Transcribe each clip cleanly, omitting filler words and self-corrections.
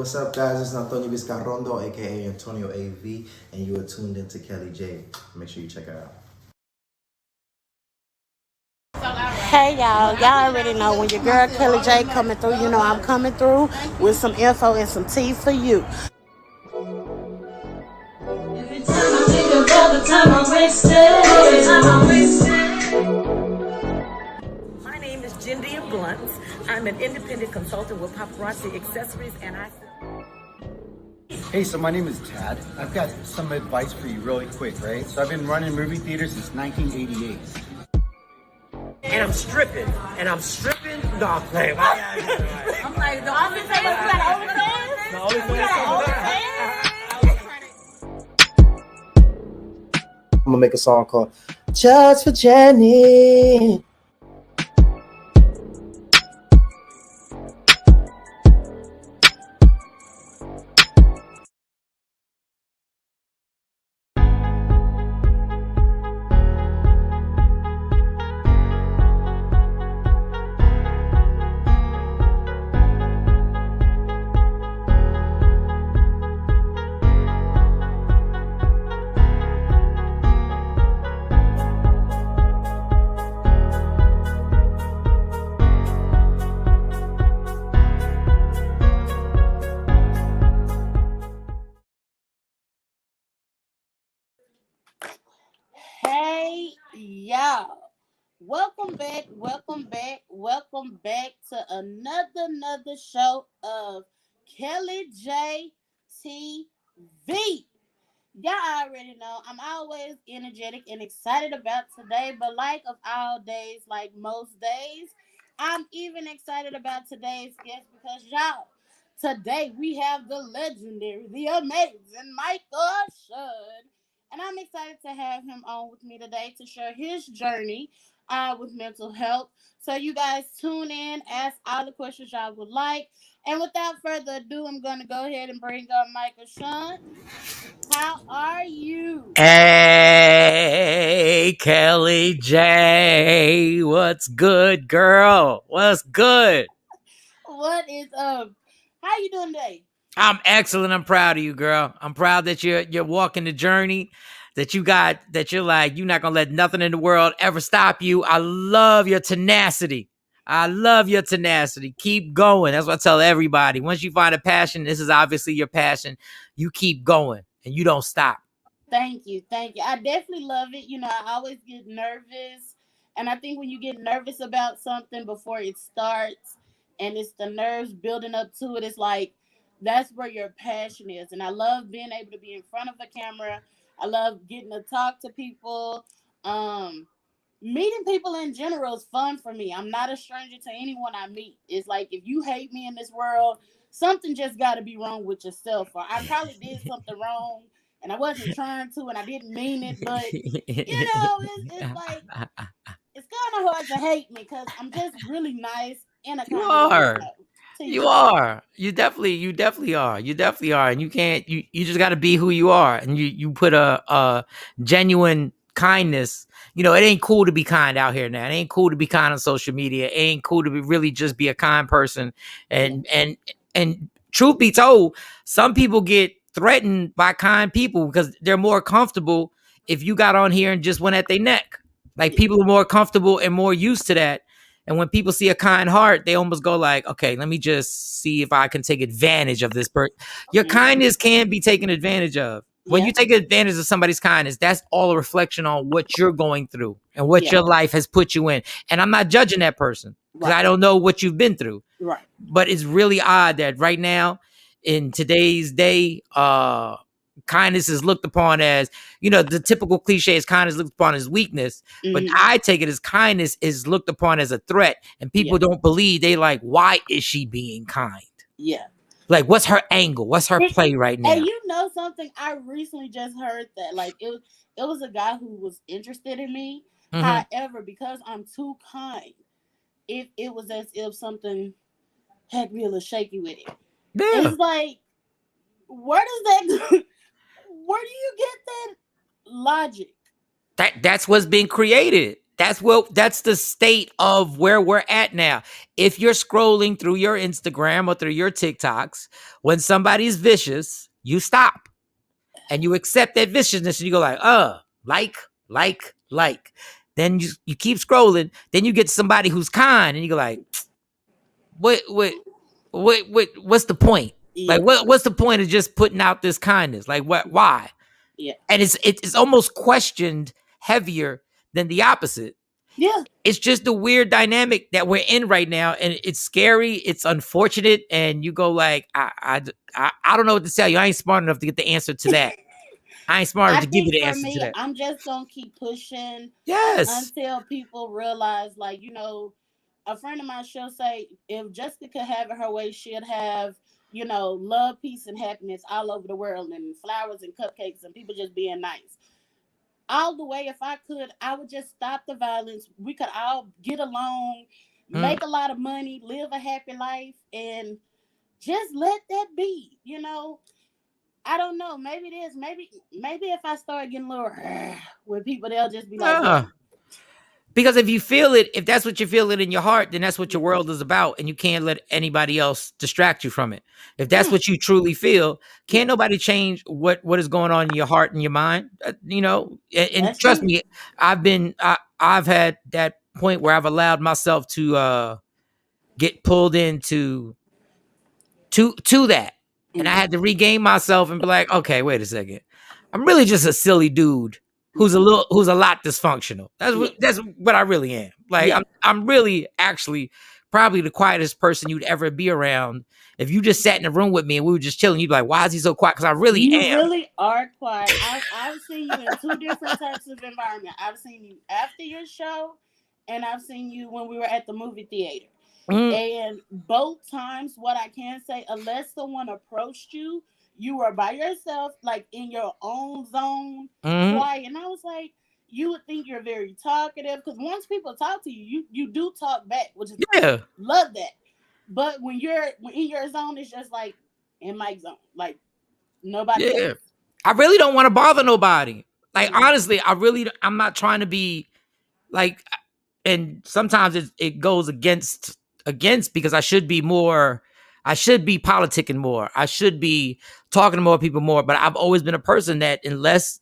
what's up, guys? It's Antonio Vizcarrondo, aka Antonio AV, and you are tuned into Kelly J. Make sure you check her out. Hey y'all already know when your girl Kelly J coming through, you know I'm coming through with some info and some tea for you. Every time I think of all the time I wasted. My name is Jindia Blunt. I'm an independent consultant with Paparazzi Accessories, and I. Hey, so my name is Tad. I've got some advice for you really quick, right? So I've been running movie theaters since 1988. And I'm stripping. No, I'm playing. I'm like, the only thing is the only I'm gonna make a song called Just for Jenny. Hey y'all, welcome back to another show of Kelly J TV. Y'all already know I'm always energetic and excited about today, but like of all days, like most days, I'm even excited about today's guest because y'all, today we have the legendary, the amazing Michael Shawn. And I'm excited to have him on with me today to share his journey with mental health. So you guys tune in, ask all the questions y'all would like. And without further ado, I'm going to go ahead and bring up Michael Shawn. How are you? Hey, Kelly J. What's good, girl? What's good? What is up? How you doing today? I'm excellent. I'm proud of you, girl. I'm proud that you're walking the journey that you're like, you're not gonna let nothing in the world ever stop you. I love your tenacity. Keep going. That's what I tell everybody. Once you find a passion, this is obviously your passion. You keep going and you don't stop. Thank you. I definitely love it. You know, I always get nervous. And I think when you get nervous about something before it starts and it's the nerves building up to it, it's like that's where your passion is. And I love being able to be in front of a camera. I love getting to talk to people. Meeting people in general is fun for me. I'm not a stranger to anyone I meet. It's like if you hate me in this world, something just got to be wrong with yourself. Or I probably did something wrong and I wasn't trying to and I didn't mean it. But, you know, it's like, it's kind of hard to hate me because I'm just really nice in a You kind of way. are. You You know. are. You definitely are. You definitely are. And you can't you just gotta be who you are. And you put a genuine kindness. You know, it ain't cool to be kind out here now. It ain't cool to be kind on social media. It ain't cool to be really just be a kind person. And truth be told, some people get threatened by kind people because they're more comfortable if you got on here and just went at their neck. Like people are more comfortable and more used to that. And when people see a kind heart, they almost go like, okay, let me just see if I can take advantage of this person. Your kindness can be taken advantage of. When you take advantage of somebody's kindness, that's all a reflection on what you're going through and what your life has put you in. And I'm not judging that person because I don't know what you've been through. Right. But it's really odd that right now in today's day, kindness is looked upon as, you know, the typical cliche is kindness looked upon as weakness. But I take it as kindness is looked upon as a threat. And people don't believe. They like, why is she being kind? Yeah. Like, what's her angle? What's her play right now? And you know something? I recently just heard that. Like, it was a guy who was interested in me. However, because I'm too kind, it was as if something had me a little shaky with it. Yeah. It's like, where does that where do you get that logic? That's what's been created. that's the state of where we're at now. If you're scrolling through your Instagram or through your TikToks, when somebody's vicious, you stop and you accept that viciousness and you go like, like. Then you keep scrolling, then you get somebody who's kind and you go like, what what's the point? Yeah. Like what's the point of just putting out this kindness? Like why? Yeah. And it's almost questioned heavier than the opposite. Yeah. It's just the weird dynamic that we're in right now, and it's scary. It's unfortunate, and you go like, I don't know what to tell you. I ain't smart enough to get the answer to that. I ain't smart enough I to give you think the for answer to me, that. I'm just gonna keep pushing Yes. until people realize, like, a friend of mine, she'll say, if Jessica could have it her way, she'd have, love, peace, and happiness all over the world, and flowers and cupcakes, and people just being nice. All the way, if I could, I would just stop the violence. We could all get along, Mm. make a lot of money, live a happy life, and just let that be. I don't know. Maybe it is. Maybe if I start getting a little with people, they'll just be like, Uh, "Damn." because if you feel it, if that's what you're feeling in your heart, then that's what your world is about, and you can't let anybody else distract you from it. If that's what you truly feel, can't Yeah, nobody change what is going on in your heart and your mind. And that's trust true. me, I've had that point where I've allowed myself to get pulled into to that, and I Mm, had to regain myself and be like, okay, wait a second, I'm really just a silly dude who's mm, who's a lot dysfunctional. yeah, That's what I really am. Like yeah. I'm really actually probably the quietest person you'd ever be around. If you just sat in a room with me and we were just chilling, you'd be like, why is he so quiet? Because I really You am. really are quiet. I've seen you in two different types of environment. I've seen you after your show, and I've seen you when we were at the movie theater. Mm, And both times, what I can say, unless someone approached you, you were by yourself, like in your own zone, mm, quiet. And I was like, you would think you're very talkative because once people talk to you, you do talk back, which is yeah, love that. But when in your zone, it's just like in my zone, like nobody else. yeah. I really don't want to bother nobody. Like Mm, honestly, I'm not trying to be like, and sometimes it goes against because I should be politicking more, I should be talking to more people more, but I've always been a person that unless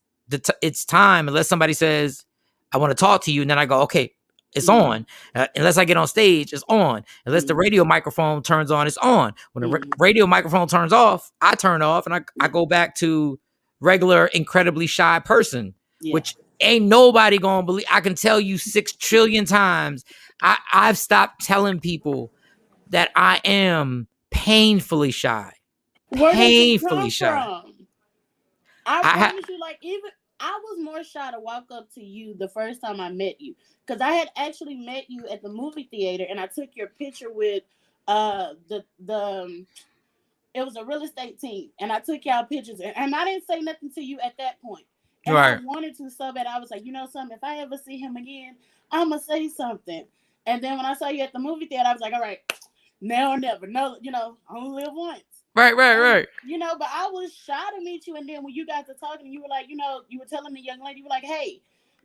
it's time, unless somebody says I want to talk to you, and then I go, okay, it's mm, on. Unless I get on stage, it's on. Unless the mm, radio microphone turns on, it's on. When the mm, radio microphone turns off, I turn off and I go back to regular incredibly shy person, yeah. which ain't nobody gonna believe. I can tell you 6 trillion times. I've stopped telling people that I am painfully shy. Where does it Painfully come shy. from? I I ha- promise you, like, even I was more shy to walk up to you the first time I met you because I had actually met you at the movie theater and I took your picture with the it was a real estate team and I took y'all pictures and I didn't say nothing to you at that point. And I right, wanted to so bad. I was like, something, if I ever see him again, I'ma say something. And then when I saw you at the movie theater, I was like, all right, now or never. No, only live once. And right. but I was shy to meet you. And then when you got to talking, you were like, you were telling the young lady, you were like, hey,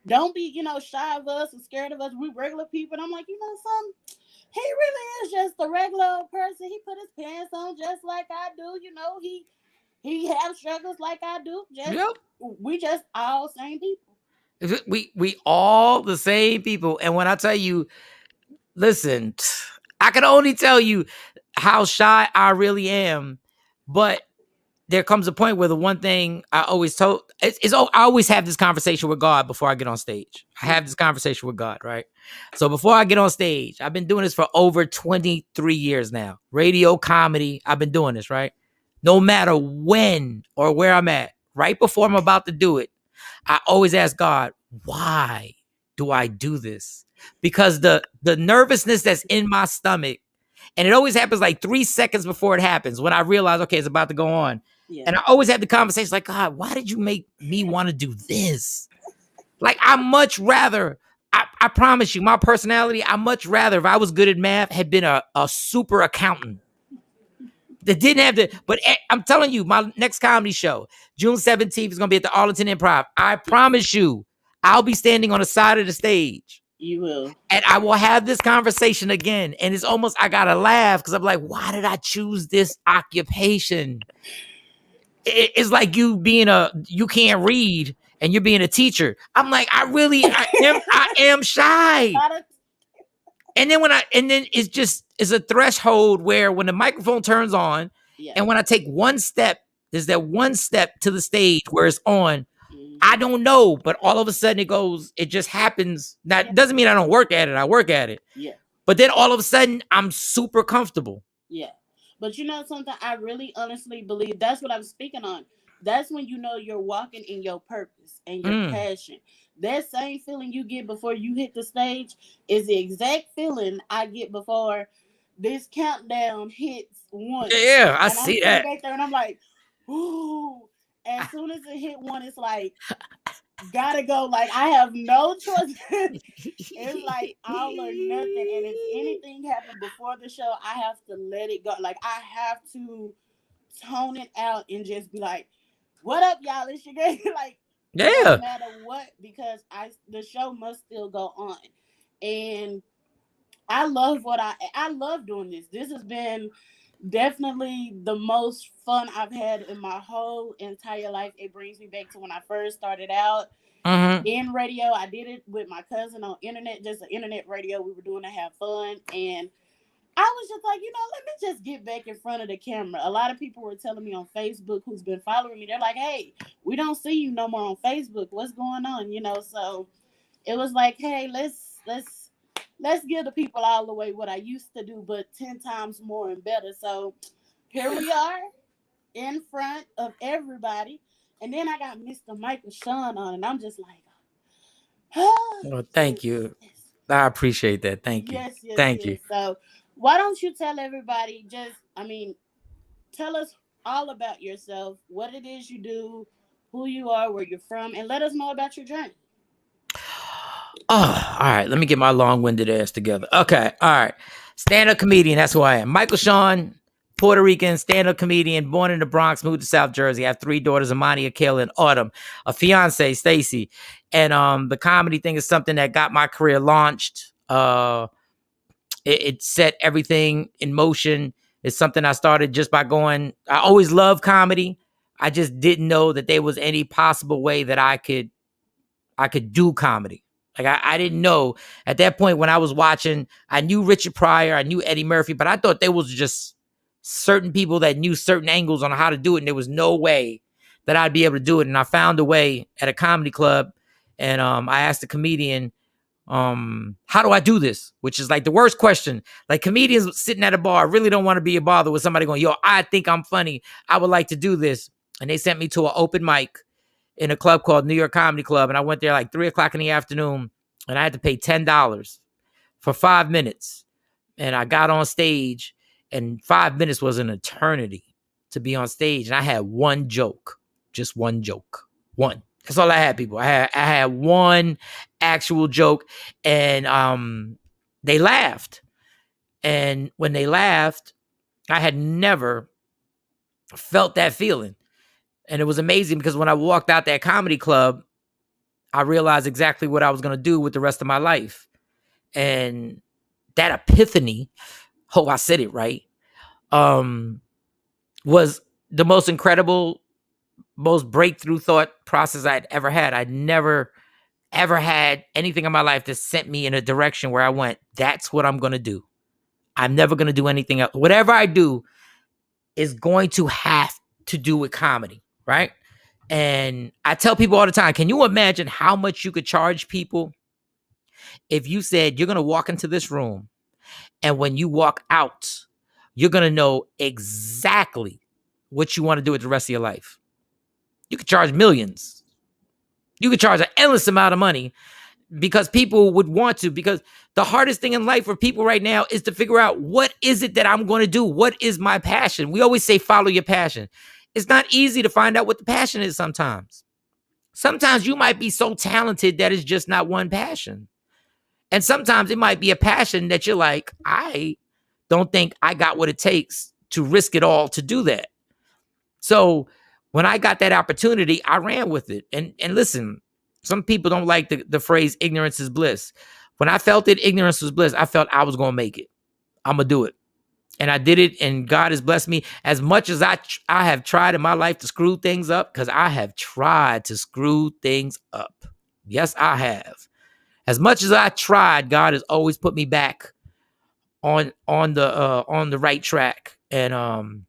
don't be, shy of us or scared of us. We regular people. And I'm like, something. He really is just a regular person. He put his pants on just like I do. He have struggles like I do. Just Yep. we just all same people. We all the same people. And when I tell you, listen, I can only tell you how shy I really am, but there comes a point where the one thing I always told I always have this conversation with God before I get on stage. I have this conversation with God, right? So before I get on stage, I've been doing this for over 23 years now. Radio, comedy, I've been doing this, right? No matter when or where I'm at, right before I'm about to do it, I always ask God, why do I do this? Because the nervousness that's in my stomach, and it always happens like 3 seconds before it happens when I realize, okay, it's about to go on. Yeah. And I always have the conversation like, God, why did you make me want to do this? Like, I much rather, I promise you, my personality, I much rather, if I was good at math, had been a super accountant that didn't have to. But I'm telling you, my next comedy show, June 17th, is going to be at the Arlington Improv. I promise you, I'll be standing on the side of the stage You will. And I will have this conversation again. And it's almost, I got to laugh because I'm like, why did I choose this occupation? It's like you can't read and you're being a teacher. I'm like, I am shy. And then it's a threshold where when the microphone turns on, and when I take one step, there's that one step to the stage where it's on. I don't know, but all of a sudden it just happens. That doesn't mean I don't work at it. I work at it. Yeah. But then all of a sudden I'm super comfortable. Yeah. But you know something, I really honestly believe that's what I'm speaking on. That's when you know you're walking in your purpose and your passion. That same feeling you get before you hit the stage is the exact feeling I get before this countdown hits one. Yeah, I and see I'm that. back there and I'm like, ooh. As soon as it hit one, it's like, gotta go. Like, I have no choice. It's like all or nothing. And if anything happened before the show, I have to let it go. Like, I have to tone it out and just be like, what up, y'all? It's your girl. Like, no matter what, because the show must still go on. And I love I love doing this. This has been definitely the most fun I've had in my whole entire life. It brings me back to when I first started out in radio. I did it with my cousin on internet, just an internet radio we were doing to have fun. And I was just like, let me just get back in front of the camera. A lot of people were telling me on Facebook who's been following me, they're like, hey, we don't see you no more on Facebook. What's going on? So it was like, hey, let's give the people all the way what I used to do, but 10 times more and better. So here we are in front of everybody. And then I got Mr. Michael Shawn on, and I'm just like, well, thank you. I appreciate that. Thank you. Yes. Thank you. So why don't you tell everybody tell us all about yourself, what it is you do, who you are, where you're from, and let us know about your journey. Oh, all right. Let me get my long-winded ass together. Okay. All right. Stand-up comedian. That's who I am. Michael Shawn, Puerto Rican, stand-up comedian, born in the Bronx, moved to South Jersey. I have 3 daughters, Amani, Akela, and Autumn, a fiance, Stacy. And the comedy thing is something that got my career launched. It set everything in motion. It's something I started just by going. I always loved comedy. I just didn't know that there was any possible way that I could do comedy. Like I didn't know at that point when I was watching. I knew Richard Pryor, I knew Eddie Murphy, but I thought there was just certain people that knew certain angles on how to do it, and there was no way that I'd be able to do it. And I found a way at a comedy club, and I asked the comedian, how do I do this? Which is like the worst question. Like comedians sitting at a bar really don't want to be a bother with somebody going, yo, I think I'm funny. I would like to do this. And they sent me to an open mic in a club called New York Comedy Club. And I went there like 3:00 in the afternoon, and I had to pay $10 for 5 minutes. And I got on stage, and 5 minutes was an eternity to be on stage. And I had one joke, just one joke, one. That's all I had, people. I had one actual joke, and they laughed. And when they laughed, I had never felt that feeling. And it was amazing because when I walked out that comedy club, I realized exactly what I was going to do with the rest of my life. And that epiphany, I said it right, was the most incredible, most breakthrough thought process I'd ever had. I'd never, ever had anything in my life that sent me in a direction where I went, that's what I'm going to do. I'm never going to do anything else. Whatever I do is going to have to do with comedy, right? And I tell people all the time, can you imagine how much you could charge people if you said you're going to walk into this room, and when you walk out, you're going to know exactly what you want to do with the rest of your life? You could charge millions. You could charge an endless amount of money because people would want to, because the hardest thing in life for people right now is to figure out, what is it that I'm going to do? What is my passion? We always say, follow your passion. It's not easy to find out what the passion is sometimes. Sometimes you might be so talented that it's just not one passion. And sometimes it might be a passion that you're like, I don't think I got what it takes to risk it all to do that. So when I got that opportunity, I ran with it. And listen, some people don't like the phrase ignorance is bliss. when I felt it, ignorance was bliss. I felt I was going to make it. I'm going to do it. And I did it, and God has blessed me. As much as I have tried in my life to screw things up, because I have tried to screw things up. Yes, I have. As much as I tried, God has always put me back on the right track. And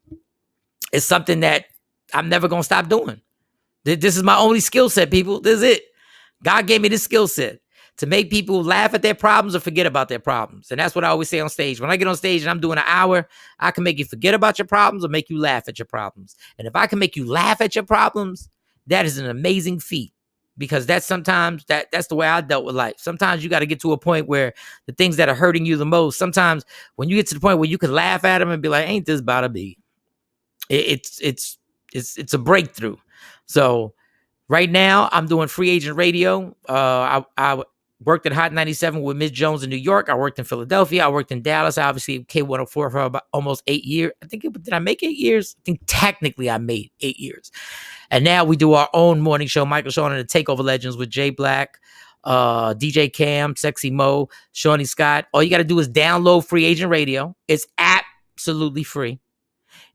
it's something that I'm never going to stop doing. This is my only skill set, people. This is it. God gave me this skill set to make people laugh at their problems or forget about their problems. And that's what I always say on stage. When I get on stage and I'm doing an hour, I can make you forget about your problems or make you laugh at your problems. And if I can make you laugh at your problems, that is an amazing feat, because that's sometimes that's the way I dealt with life. Sometimes you got to get to a point where the things that are hurting you the most, sometimes when you get to the point where you can laugh at them and be like, ain't this about to be? It's a breakthrough. So right now, I'm doing free agent radio. I worked at Hot 97 with Miss Jones in New York. I worked in Philadelphia. I worked in Dallas, obviously, K104 for about almost 8 years. Did I make 8 years? I think technically I made 8 years. And now we do our own morning show, Michael Shawn and the Takeover Legends with Jay Black, DJ Cam, Sexy Mo, Shawnee Scott. All you got to do is download free agent radio. It's absolutely free.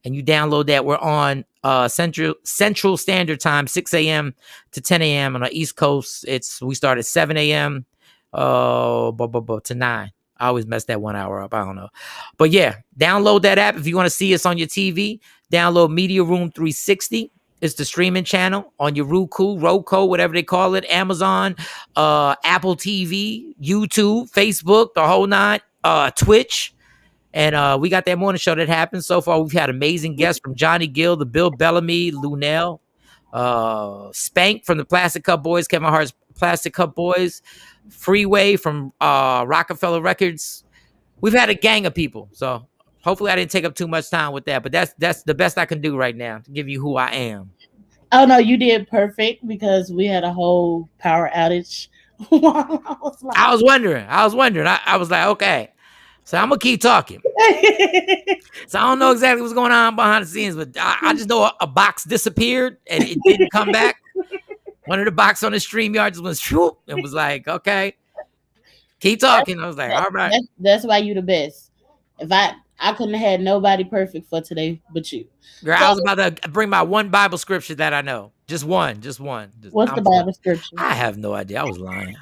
And you download that. We're on Central Standard Time, 6 a.m. to 10 a.m. On the East Coast. We start at 7 a.m. To 9. I always mess that 1 hour up. I don't know. But yeah, download that app if you want to see us on your TV. Download Media Room 360. It's the streaming channel on your Roku, whatever they call it, Amazon, Apple TV, YouTube, Facebook, the whole nine, Twitch. And we got that morning show that happened. So far, we've had amazing guests from Johnny Gill, the Bill Bellamy, Lunel, Spank from the Plastic Cup Boys, Kevin Hart's Plastic Cup Boys, Freeway from Rockefeller Records. We've had a gang of people. So hopefully I didn't take up too much time with that. But that's the best I can do right now to give you who I am. Oh no, you did perfect, because we had a whole power outage. I was wondering. I was like, okay. So I'm going to keep talking. So I don't know exactly what's going on behind the scenes, but I just know a box disappeared and it didn't come back. One of the boxes on the StreamYard just went swoop and was like, okay, keep talking. I was like, all right. That's why you the best. If I couldn't have had nobody perfect for today but you. Girl, I was about to bring my one Bible scripture that I know. Just one. What's the Bible scripture? I have no idea. I was lying.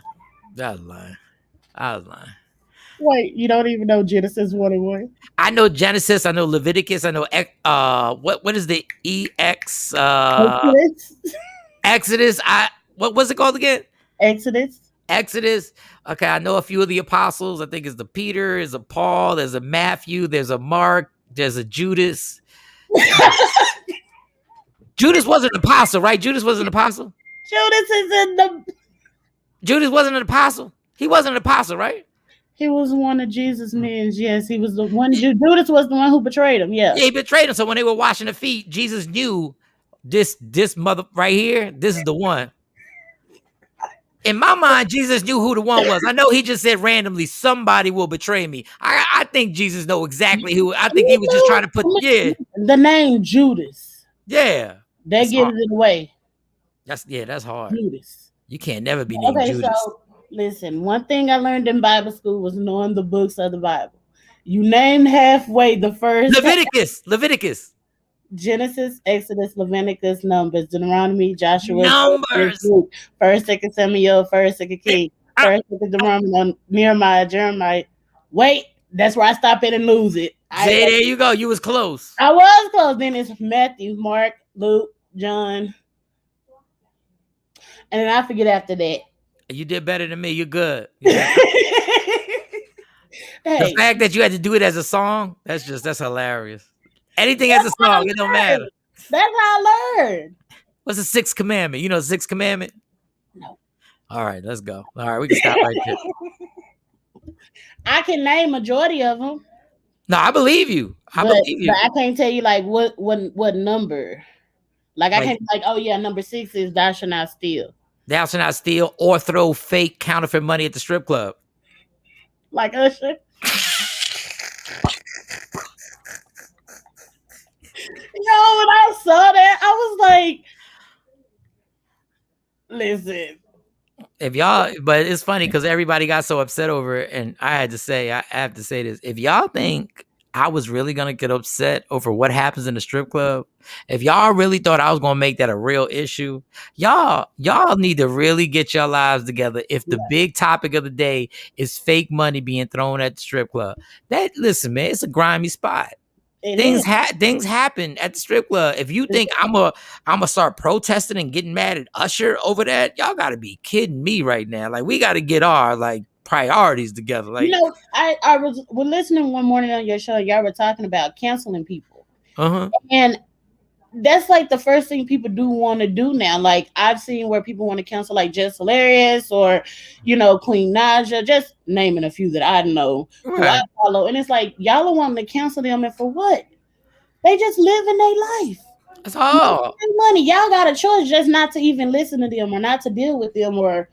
Wait, you don't even know Genesis 1:1? I know Genesis. I know Leviticus. I know what is the EX? Exodus. What was it called again? Exodus. Okay, I know a few of the apostles. I think it's the Peter, there's a Paul, there's a Matthew, there's a Mark, there's a Judas. Judas wasn't an apostle, right? Judas wasn't an apostle. Judas wasn't an apostle. He wasn't an apostle, right? He was one of Jesus' men. Yes, he was the one. Judas was the one who betrayed him. Yeah, he betrayed him. So when they were washing the feet, Jesus knew this mother right here. This is the one. In my mind, Jesus knew who the one was. I know he just said randomly, somebody will betray me. I think Jesus know exactly who. I think he was just trying to put the name Judas. Yeah, that gives it away. That's hard. Judas. You can't never be named Judas. So listen, one thing I learned in Bible school was knowing the books of the Bible. You named halfway the first Leviticus, Genesis, Exodus, Leviticus, Numbers, Deuteronomy, Joshua, Numbers, First, Second Samuel, First, Second King, First, Second Deuteronomy, Nehemiah, Jeremiah. Wait, that's where I stop it and lose it. There you go. You was close. I was close. Then it's Matthew, Mark, Luke, John, and then I forget after that. You did better than me. You're good. The fact that you had to do it as a song, that's hilarious. Anything as a song, it don't matter. That's how I learned. What's the sixth commandment? You know the sixth commandment? No. All right, let's go. All right, we can stop right there. I can name majority of them. No, I believe you. But I can't tell you like what number. Like I can't like, oh yeah, number 6 is thou shalt not steal. Thou shalt not steal or throw fake counterfeit money at the strip club. Like Usher. Yo, when I saw that, I was like, listen. If y'all, but it's funny because everybody got so upset over it, and I have to say this: if y'all think I was really gonna get upset over what happens in the strip club, if y'all really thought I was gonna make that a real issue, y'all need to really get your lives together. If the big topic of the day is fake money being thrown at the strip club, listen, man, it's a grimy spot. It Things is. things happen at the strip club. If you think I'm gonna start protesting and getting mad at Usher over that, y'all gotta be kidding me right now. Like we gotta get our like priorities together. You Like, know, I was listening one morning on your show. Y'all were talking about canceling people, uh-huh. and that's like the first thing people do want to do now. Like I've seen where people want to cancel like Jess Hilarious or, Queen Naja, just naming a few that I know who I Right. follow. And it's like y'all are wanting to cancel them, and for what? They just living their life. That's all. Making money. Y'all got a choice just not to even listen to them or not to deal with them, or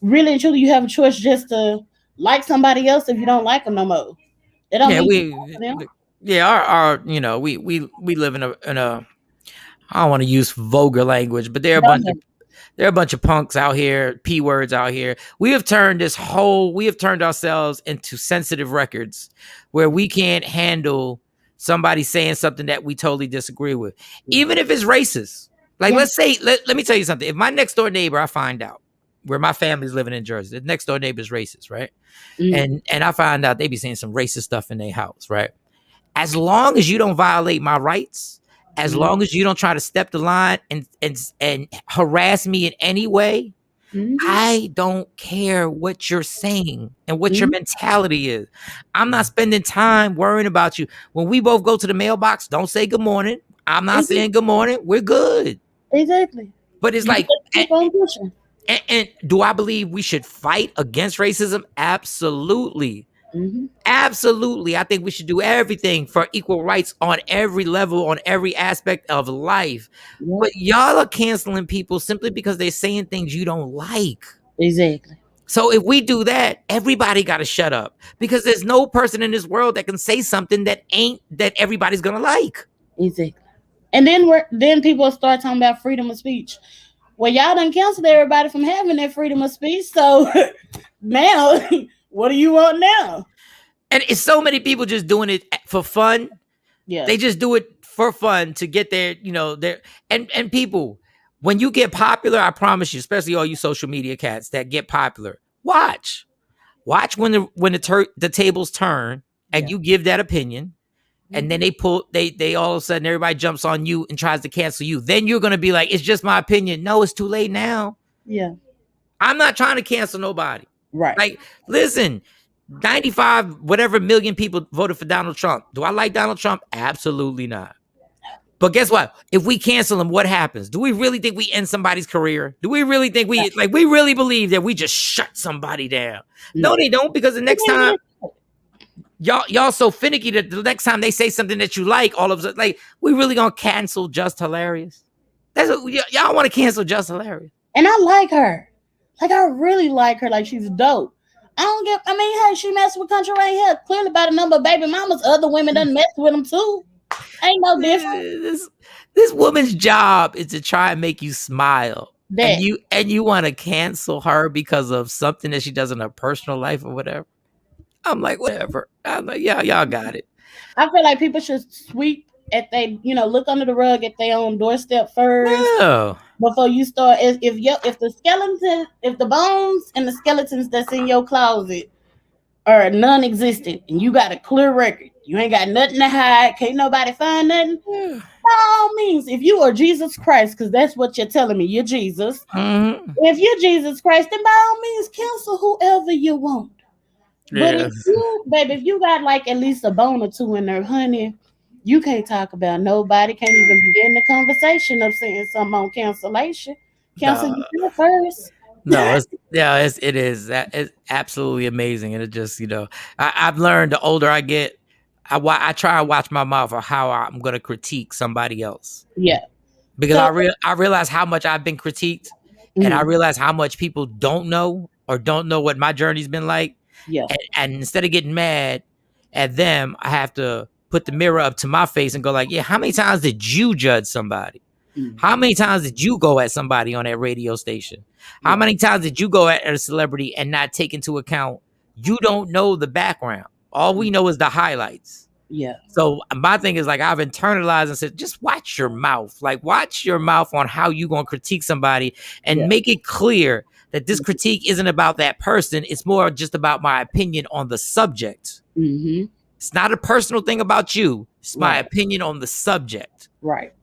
really and truly you have a choice just to like somebody else if you don't like them no more. It don't Yeah, mean you like them. yeah, our we live in a I don't want to use vulgar language, but No, there are a bunch of punks out here, p words out here. We have turned ourselves into sensitive records where we can't handle somebody saying something that we totally disagree with, even if it's racist. Like, yeah. let's say, let me tell you something. If my next door neighbor, I find out where my family's living in Jersey, the next door neighbor is racist, right? Mm, And I find out they be saying some racist stuff in their house, right? As long as you don't violate my rights, as mm, long as you don't try to step the line and harass me in any way, mm, I don't care what you're saying and what your mm, mentality is. I'm not spending time worrying about you. When we both go to the mailbox, don't say good morning. I'm not exactly. saying good morning. We're good. Exactly. But it's You like, just keep on pushing. and do I believe we should fight against racism? Absolutely. Hmm. Absolutely. I think we should do everything for equal rights on every level, on every aspect of life. Yep. But y'all are canceling people simply because they're saying things you don't like. Exactly. So if we do that, everybody got to shut up because there's no person in this world that can say something that everybody's going to like. Exactly. And then people start talking about freedom of speech. Well, y'all done canceled everybody from having that freedom of speech. So now, what do you want now? And it's so many people just doing it for fun. Yeah. They just do it for fun to get their and people, when you get popular, I promise you, especially all you social media cats that get popular, watch when the tables turn and Yeah. you give that opinion, and then Mhm. they all of a sudden everybody jumps on you and tries to cancel you. Then you're gonna be like, it's just my opinion. No, it's too late now. Yeah. I'm not trying to cancel nobody. Right. Like, listen, 95 whatever million people voted for Donald Trump. Do I like Donald Trump? Absolutely not. But guess what? If we cancel him, what happens? Do we really think we end somebody's career? Do we really think we really believe that we just shut somebody down? No, No. they don't, because the next time y'all so finicky that the next time they say something that you like, all of a sudden, like, we really gonna cancel Just Hilarious? That's what y'all want to cancel Just Hilarious. And I like her. Like I really like her. Like she's dope. I mean, hey, she messed with Country right here. Clearly by the number of baby mamas, other women done messed with them too. Ain't no different. This woman's job is to try and make you smile. And That you want to cancel her because of something that she does in her personal life or whatever. I'm like, whatever. I'm like, yeah, y'all got it. I feel like people should sweep at they, look under the rug at their own doorstep first No. before you start. If the bones and the skeletons that's in your closet are non-existent, and you got a clear record, you ain't got nothing to hide, can't nobody find nothing. Yeah. By all means, if you are Jesus Christ, because that's what you're telling me, you're Jesus. Mm-hmm. If you're Jesus Christ, then by all means, cancel whoever you want. But Yeah. if you got like at least a bone or two in there, honey, you can't talk about nobody. Can't even begin the conversation of saying something on cancellation. Cancel No, yourself first. no, it is. That is absolutely amazing. And it just, I've learned the older I get, I try and watch my mouth or how I'm going to critique somebody else, Yeah. because So I realize how much I've been critiqued, and I realize how much people don't know or don't know what my journey's been like. yeah. And instead of getting mad at them, I have to put the mirror up to my face and go like, yeah, how many times did you judge somebody? How many times did you go at somebody on that radio station? How many times did you go at a celebrity and not take into account you don't know the background? All we know is the highlights. Yeah. So my thing is like I've internalized and said, just watch your mouth. Like watch your mouth on how you gonna critique somebody and make it clear that this critique isn't about that person. It's more just about my opinion on the subject. Mm-hmm. It's not a personal thing about you. It's my opinion on the subject. Right.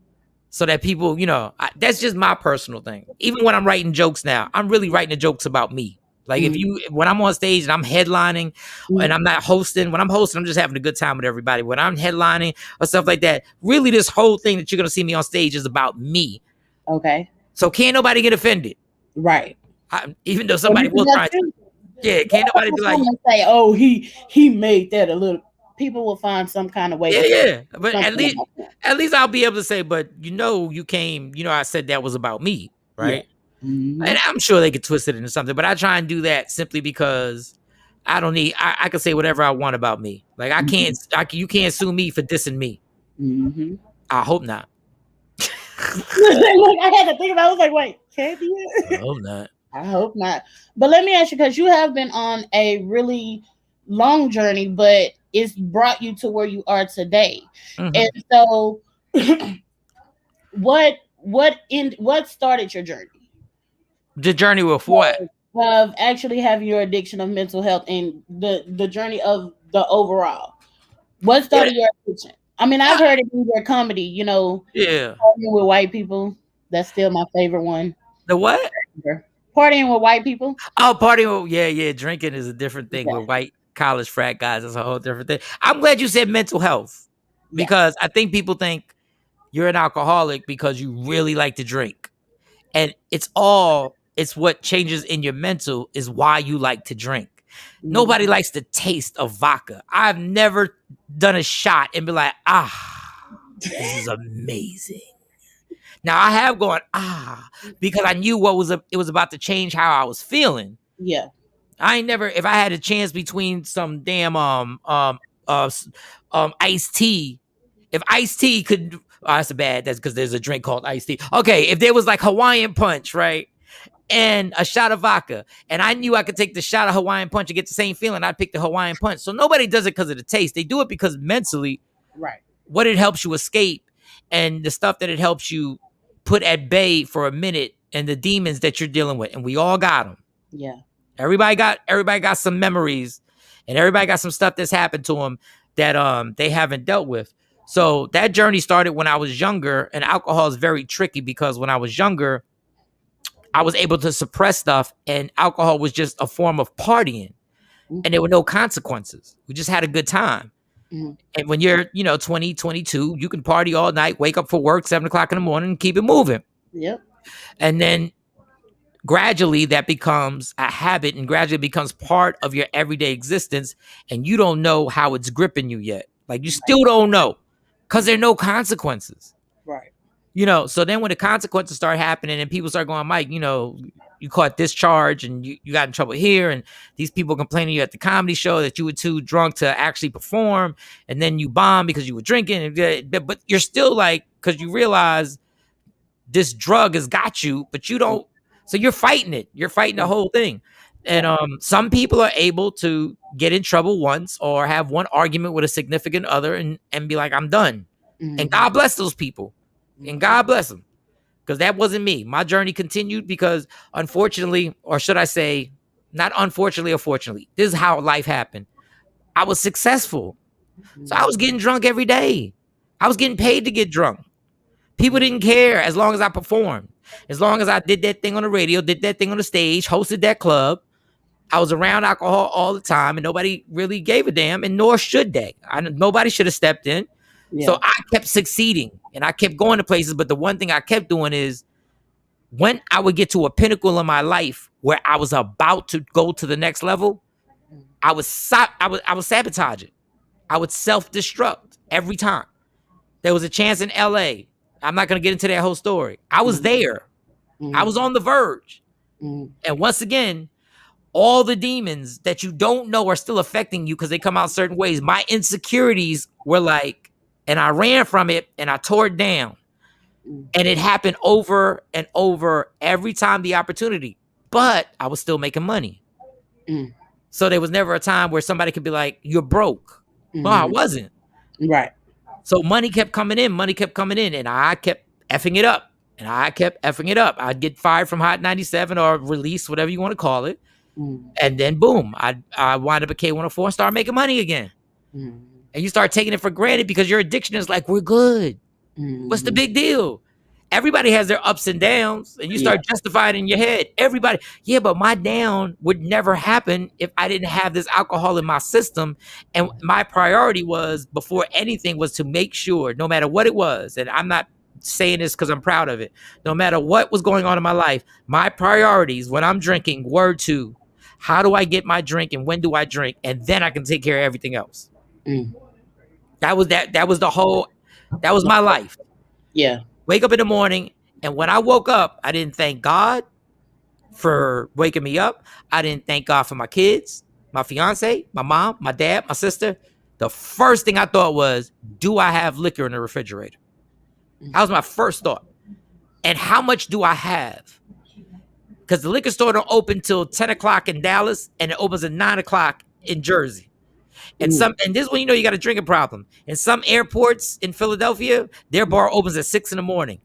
So that people, that's just my personal thing. Even when I'm writing jokes now, I'm really writing the jokes about me. Like when I'm on stage and I'm headlining and I'm not hosting, when I'm hosting, I'm just having a good time with everybody. When I'm headlining or stuff like that, really this whole thing that you're going to see me on stage is about me. Okay. So can't nobody get offended. Right. Even though somebody will try to. Yeah, can't nobody be like, say, oh, he made that a little. People will find some kind of way. Yeah. But at least I'll be able to say, but you came, I said that was about me, right? Yeah. And I'm sure they could twist it into something, but I try and do that simply because I don't need. I can say whatever I want about me. Like I can't. You can't sue me for dissing me. I hope not. I had to think about it. I was like, wait, can't be it? I hope not. I hope not. But let me ask you, because you have been on a really long journey, but it's brought you to where you are today. And so what started your journey? The journey with what? Of actually having your addiction of mental health and the journey of the overall. What started your addiction? I mean, I've heard it in your comedy, Yeah. Partying with white people. That's still my favorite one. The what? Partying with white people. Oh, partying with, yeah. Drinking is a different thing with white college frat guys. It's a whole different thing. I'm glad you said mental health because I think people think you're an alcoholic because you really like to drink. And it's what changes in your mental is why you like to drink. Nobody likes the taste of vodka. I've never done a shot and be like, this is amazing. Now I have gone, because I knew it was about to change how I was feeling. Yeah. I ain't never, if I had a chance between some damn iced tea, if iced tea could, that's because there's a drink called iced tea. Okay, if there was like Hawaiian punch, right? And a shot of vodka, and I knew I could take the shot of Hawaiian punch and get the same feeling, I'd pick the Hawaiian punch. So nobody does it because of the taste. They do it because mentally, what it helps you escape and the stuff that it helps you put at bay for a minute and the demons that you're dealing with. And we all got them. Yeah. Everybody got some memories and everybody got some stuff that's happened to them that they haven't dealt with. So that journey started when I was younger, and alcohol is very tricky because when I was younger, I was able to suppress stuff and alcohol was just a form of partying and there were no consequences. We just had a good time. And when you're, 20, 22, you can party all night, wake up for work 7 o'clock in the morning and keep it moving. Yep. And then gradually that becomes a habit and gradually becomes part of your everyday existence. And you don't know how it's gripping you yet. Like you still don't know because there are no consequences. Right. So then when the consequences start happening and people start going, Mike, you caught this charge and you got in trouble here. And these people complaining you at the comedy show that you were too drunk to actually perform. And then you bombed because you were drinking. But you're still like, because you realize this drug has got you, but you don't. So you're fighting it. You're fighting the whole thing. And some people are able to get in trouble once or have one argument with a significant other and be like, I'm done. And God bless those people. And God bless them. Because that wasn't me. My journey continued because unfortunately, or should I say, not unfortunately or fortunately, this is how life happened. I was successful. So I was getting drunk every day. I was getting paid to get drunk. People didn't care as long as I performed. As long as I did that thing on the radio, did that thing on the stage, hosted that club. I was around alcohol all the time and nobody really gave a damn, and nor should they. Nobody should have stepped in. Yeah. So I kept succeeding and I kept going to places. But the one thing I kept doing is when I would get to a pinnacle in my life where I was about to go to the next level, I would sabotage it. I would self-destruct every time. There was a chance in LA. I'm not going to get into that whole story. I was there. I was on the verge. And once again, all the demons that you don't know are still affecting you because they come out certain ways. My insecurities were like, and I ran from it and I tore it down. And it happened over and over every time the opportunity. But I was still making money. Mm. So there was never a time where somebody could be like, you're broke. Well, I wasn't. Right. So money kept coming in, and I kept effing it up. I'd get fired from Hot 97 or released, whatever you want to call it. And then boom, I wind up at K104 and start making money again. And you start taking it for granted because your addiction is like, we're good. What's the big deal? Everybody has their ups and downs, and you start justifying in your head. Everybody, yeah, but my down would never happen if I didn't have this alcohol in my system. And my priority was, before anything, was to make sure, no matter what it was, and I'm not saying this because I'm proud of it, no matter what was going on in my life, my priorities when I'm drinking were to, how do I get my drink and when do I drink? And then I can take care of everything else. That was my life. Yeah. Wake up in the morning, and when I woke up, I didn't thank God for waking me up. I didn't thank God for my kids, my fiance, my mom, my dad, my sister. The first thing I thought was, do I have liquor in the refrigerator? That was my first thought. And how much do I have? Because the liquor store don't open till 10 o'clock in Dallas, and it opens at 9 o'clock in Jersey. And this is when you know you got a drinking problem. In some airports in Philadelphia, their bar opens at 6 in the morning.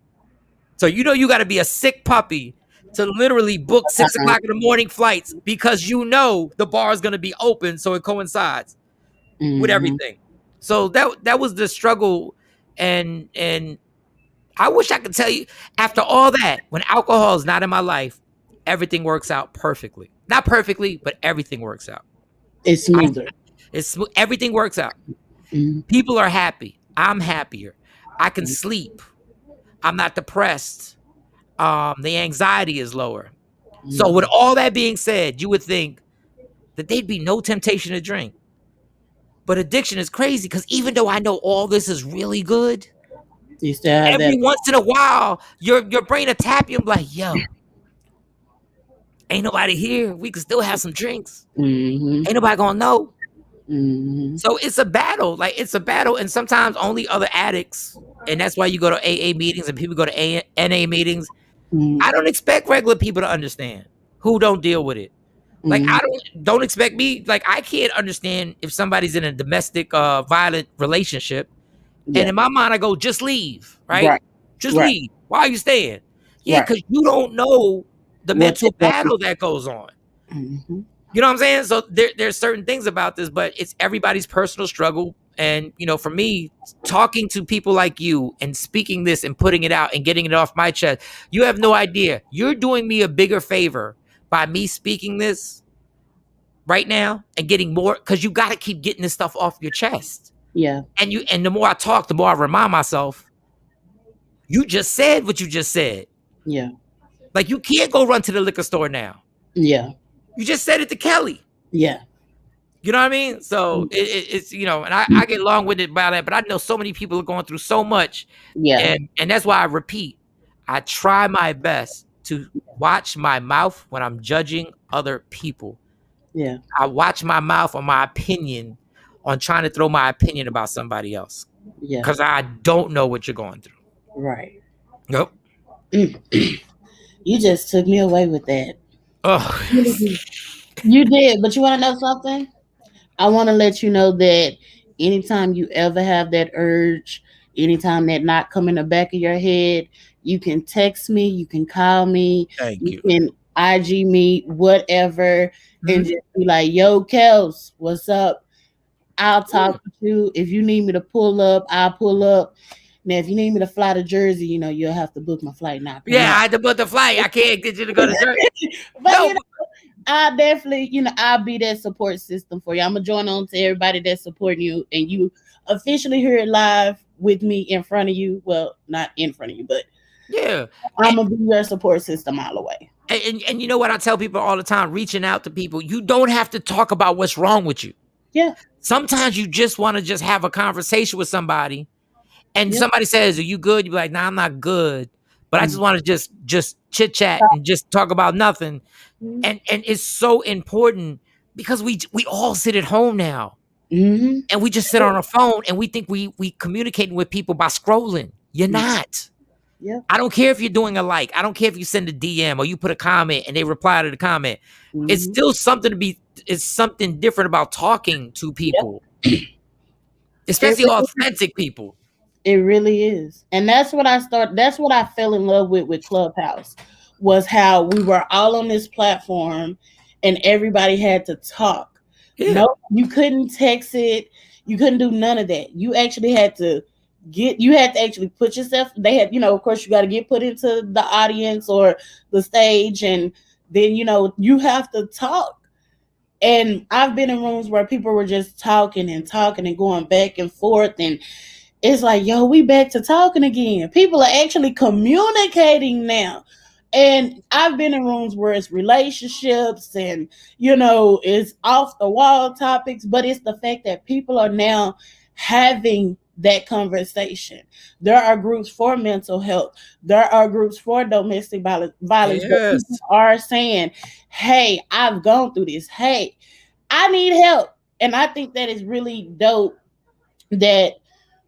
So you know you got to be a sick puppy to literally book 6 o'clock in the morning flights, because you know the bar is going to be open, so it coincides with everything. So that was the struggle, and I wish I could tell you, after all that, when alcohol is not in my life, everything works out perfectly. Not perfectly, but everything works out. It's smoother. Everything works out. People are happy. I'm happier. I can sleep. I'm not depressed. The anxiety is lower. So with all that being said, you would think that there'd be no temptation to drink. But addiction is crazy, because even though I know all this is really good, you still have every that. once in a while, your brain will tap you and be like, yo, ain't nobody here. We can still have some drinks. Ain't nobody gonna know. So it's a battle. And sometimes only other addicts, and that's why you go to AA meetings and people go to NA meetings. I don't expect regular people to understand who don't deal with it. Like, I don't expect me, like, I can't understand if somebody's in a domestic violent relationship, and in my mind I go, just leave, right? Just leave. Why are you staying? Yeah, because you don't know the mental battle that goes on. You know what I'm saying? So there's certain things about this, but it's everybody's personal struggle. And, you know, for me, talking to people like you and speaking this and putting it out and getting it off my chest, you have no idea. You're doing me a bigger favor by me speaking this right now and getting more, because you got to keep getting this stuff off your chest. Yeah. And the more I talk, the more I remind myself, you just said what you just said. Yeah. Like, you can't go run to the liquor store now. Yeah. You just said it to Kelly. Yeah. You know what I mean? So it's, you know, and I get long-winded about that, but I know so many people are going through so much. Yeah. And that's why I repeat, I try my best to watch my mouth when I'm judging other people. Yeah. I watch my mouth on my opinion, on trying to throw my opinion about somebody else. Yeah. Because I don't know what you're going through. Right. Nope. You just took me away with that. Oh. You did, but you want to know something? I want to let you know that anytime you ever have that urge, anytime that knock come in the back of your head, you can text me, you can call me, you can IG me, whatever, and just be like, yo, Kels, what's up? I'll talk with you. If you need me to pull up, I'll pull up. Now, if you need me to fly to Jersey, you know, you'll have to book my flight now. Yeah, I had to book the flight. I can't get you to go to Jersey. But you know, I definitely, you know, I'll be that support system for you. I'm gonna join on to everybody that's supporting you, and you officially hear it live with me in front of you. Well, not in front of you, but yeah, I'm gonna be your support system all the way. And you know what I tell people all the time, reaching out to people, you don't have to talk about what's wrong with you. Yeah. Sometimes you just want to just have a conversation with somebody, and somebody says, are you good? You're like, nah, I'm not good, but I just want to just chit chat and just talk about nothing. And it's so important, because we all sit at home now, and we just sit on our phone and we think we communicating with people by scrolling. You're not. Yeah. I don't care if you're doing a like. I don't care if you send a DM or you put a comment and they reply to the comment. It's Hmm. still something to be. It's something different about talking to Yep. people, It especially really authentic people. It really is. And that's what I fell in love with Clubhouse, was how we were all on this platform and everybody had to talk. Yeah, No, you couldn't text it, you couldn't do none of that. You had to actually put yourself, they had, of course you got to get put into the audience or the stage, and then you have to talk. And I've been in rooms where people were just talking and talking and going back and forth, and it's like, yo, we back to talking again. People are actually communicating now. And I've been in rooms where it's relationships and, it's off the wall topics, but it's the fact that people are now having that conversation. There are groups for mental health, there are groups for domestic violence, but people yes. are saying, hey, I've gone through this. Hey, I need help. And I think that is really dope that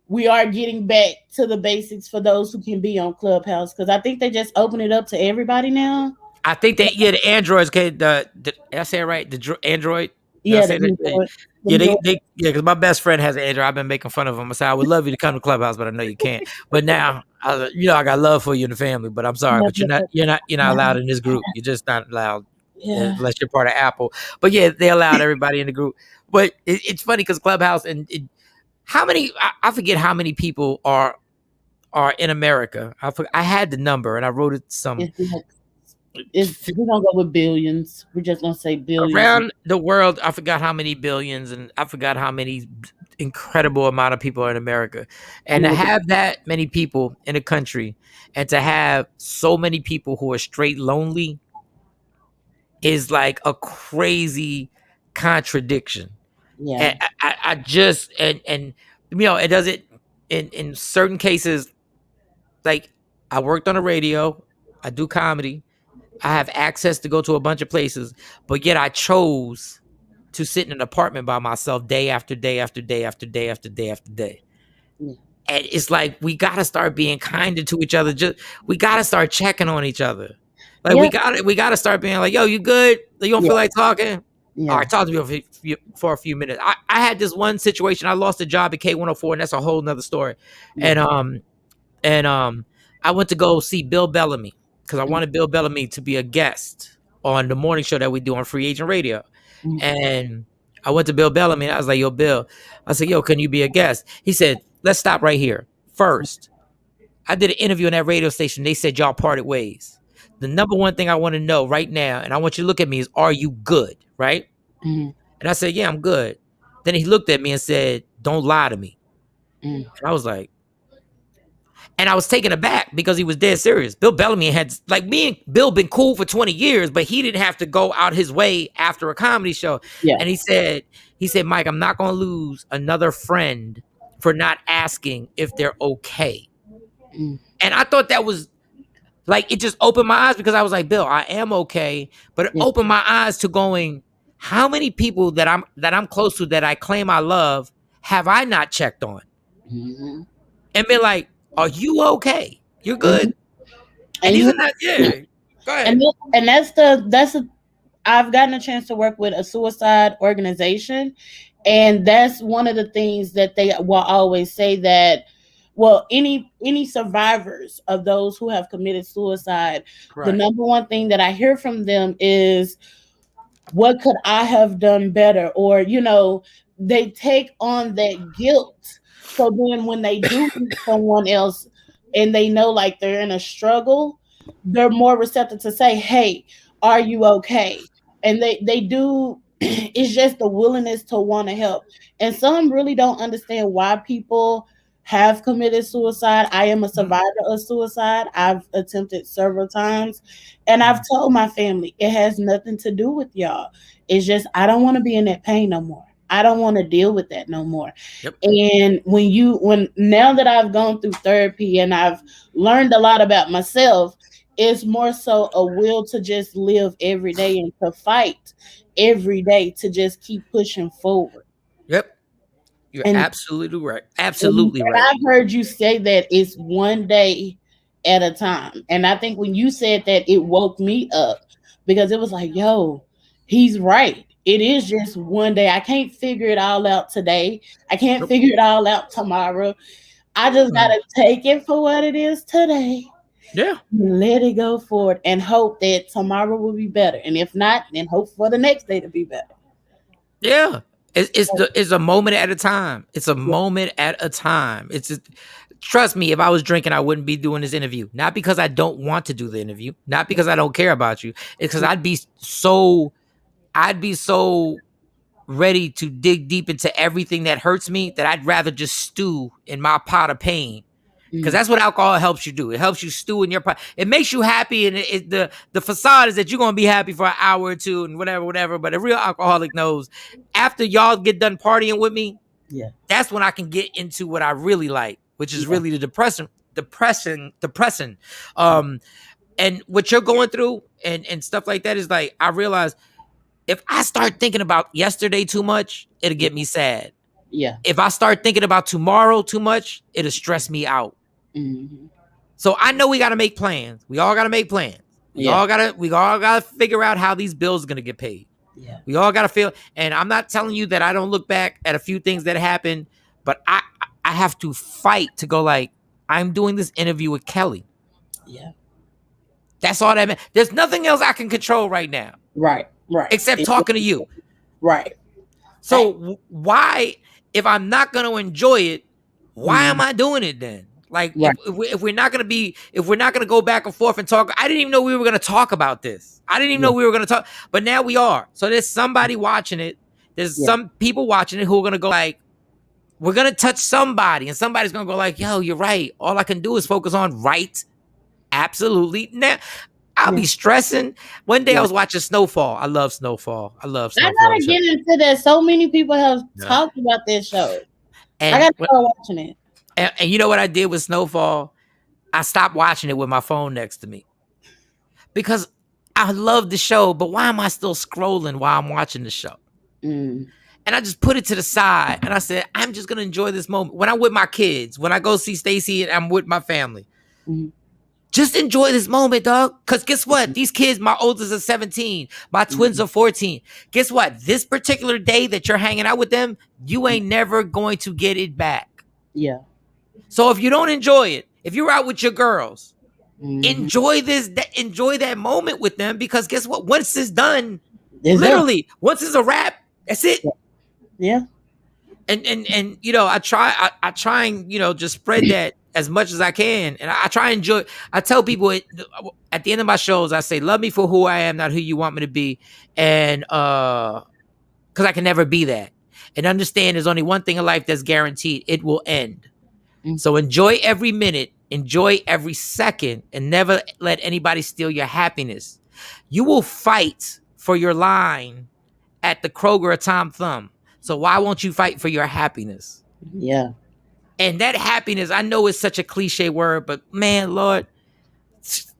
we are getting back to the basics for those who can be on Clubhouse, because I think they just open it up to everybody now. I think that yeah, the androids can did I say it right? Android. Did I Yeah, say that? Yeah, them joy- yeah, because my best friend has an android. I've been making fun of him. I said I would love you to come to Clubhouse, but I know you can't. But now, I got love for you and the family. But I'm sorry, but you're not allowed in this group. You're just not allowed yeah, unless you're part of Apple. But yeah, they allowed everybody in the group. But it's funny because Clubhouse how many I forget how many people are in America. I had the number and I wrote it some. it's like we're gonna go with billions. We're just gonna say billions. Around the world, I forgot how many billions, and I forgot how many incredible amount of people are in America. And to have that many people in a country, and to have so many people who are straight lonely, is like a crazy contradiction. Yeah, And I just and it doesn't in certain cases. Like, I worked on a radio, I do comedy, I have access to go to a bunch of places, but yet I chose to sit in an apartment by myself day after day after day after day after day after day. yeah, And it's like we gotta start being kinder to each other. Just we gotta start checking on each other. Like yeah, we gotta start being like, yo, you good? You don't yeah, feel like talking? All yeah, right, talk to me for a few minutes. I had this one situation. I lost a job at K104, and that's a whole nother story. yeah, And I went to go see Bill Bellamy because I mm, wanted Bill Bellamy to be a guest on the morning show that we do on Free Agent Radio. mm, And I went to Bill Bellamy and I was like, yo, Bill, I said, yo, can you be a guest? He said, let's stop right here. First, I did an interview on that radio station. They said y'all parted ways. The number one thing I want to know right now, and I want you to look at me, is are you good? Right? mm, And I said, yeah, I'm good. Then he looked at me and said, don't lie to me. mm, And I was like, and I was taken aback because he was dead serious. Bill Bellamy had, like, me and Bill been cool for 20 years, but he didn't have to go out his way after a comedy show. yeah, And he said, Mike, I'm not going to lose another friend for not asking if they're okay. mm, And I thought that was like, it just opened my eyes because I was like, Bill, I am okay. But it yeah, opened my eyes to going, how many people that I'm close to that I claim I love have I not checked on? mhm, And been like, are you okay? You're mhm. good? And And you isn't that, yeah. Go ahead. and that's I've gotten a chance to work with a suicide organization, and that's one of the things that they will always say, that any survivors of those who have committed suicide, the Right. number one thing that I hear from them is, what could I have done better? Or, they take on that guilt. So then when they do meet someone else and they know like they're in a struggle, they're more receptive to say, hey, are you okay? And they do it's just the willingness to want to help. And some really don't understand why people have committed suicide. I am a Mhm, survivor of suicide. I've attempted several times. And I've mhm. told my family it has nothing to do with y'all. It's just I don't want to be in that pain no more. I don't want to deal with that no more. Yep. And when now that I've gone through therapy and I've learned a lot about myself, it's more so a will to just live every day and to fight every day to just keep pushing forward. Yep. You're And absolutely right. and Absolutely right. I've heard you say that it's one day at a time. And I think when you said that, it woke me up because it was like, yo, he's right. It is just one day. I can't figure it all out today. I can't Nope. figure it all out tomorrow. I just Mm. gotta take it for what it is today. Yeah. Let it go forward and hope that tomorrow will be better. And if not, then hope for the next day to be better. Yeah. It's a moment at a time. It's a Yeah, moment at a time. Trust me, if I was drinking, I wouldn't be doing this interview. Not because I don't want to do the interview, not because I don't care about you. It's because I'd be so ready to dig deep into everything that hurts me that I'd rather just stew in my pot of pain. Because mm, that's what alcohol helps you do. It helps you stew in your pot. It makes you happy, and the facade is that you're gonna be happy for an hour or two and whatever. But a real alcoholic knows after y'all get done partying with me, yeah, that's when I can get into what I really like, which is yeah, really the depressing. Um, and what you're going through and stuff like that is like I realize if I start thinking about yesterday too much, it'll get me sad. yeah. If I start thinking about tomorrow too much, it'll stress me out. Hmm. So I know we got to make plans. We all got to make plans. Yeah, We all got to figure out how these bills are going to get paid. yeah, We all got to feel, and I'm not telling you that I don't look back at a few things that happened, but I have to fight to go like, I'm doing this interview with Kelly. yeah. That's all that meant. There's nothing else I can control right now Right, right. except talking to you. Right. So why, if I'm not going to enjoy it, why am I doing it then? Like Right. if we're not gonna go back and forth and talk, I didn't even know we were gonna talk about this. I didn't even know Yeah, we were gonna talk, but now we are. So there's somebody watching it. There's yeah, some people watching it who are gonna go like, we're gonna touch somebody, and somebody's gonna go like, yo, you're right. All I can do is focus on right. Absolutely. Now I'll yeah, be stressing. One day I yeah. was watching Snowfall. I love Snowfall. I love I Snowfall. gotta get into that. So many people have Yeah. talked about this show. I And, gotta start watching it. and you know what I did with Snowfall? I stopped watching it with my phone next to me because I love the show, but why am I still scrolling while I'm watching the show? Mm, And I just put it to the side and I said, I'm just going to enjoy this moment. When I'm with my kids, when I go see Stacy and I'm with my family, mm, just enjoy this moment, dog. Because guess what? These kids, my oldest is 17, my twins mm, are 14. Guess what? This particular day that you're hanging out with them, you ain't never going to get it back. yeah. So if you don't enjoy it, if you're out with your girls, Mm-hmm. enjoy enjoy that moment with them, because guess what? Once it's done, It's done. literally, once it's a wrap, that's it. Yeah. And you know, I try and just spread that as much as I can, and I try and enjoy. I tell people at the end of my shows, I say, love me for who I am, not who you want me to be, and because I can never be that, and understand there's only one thing in life that's guaranteed: it will end. Mm. So enjoy every minute, enjoy every second, and never let anybody steal your happiness. You will fight for your line at the Kroger or Tom Thumb. So why won't you fight for your happiness? Yeah. And that happiness, I know it's such a cliche word, but man, Lord,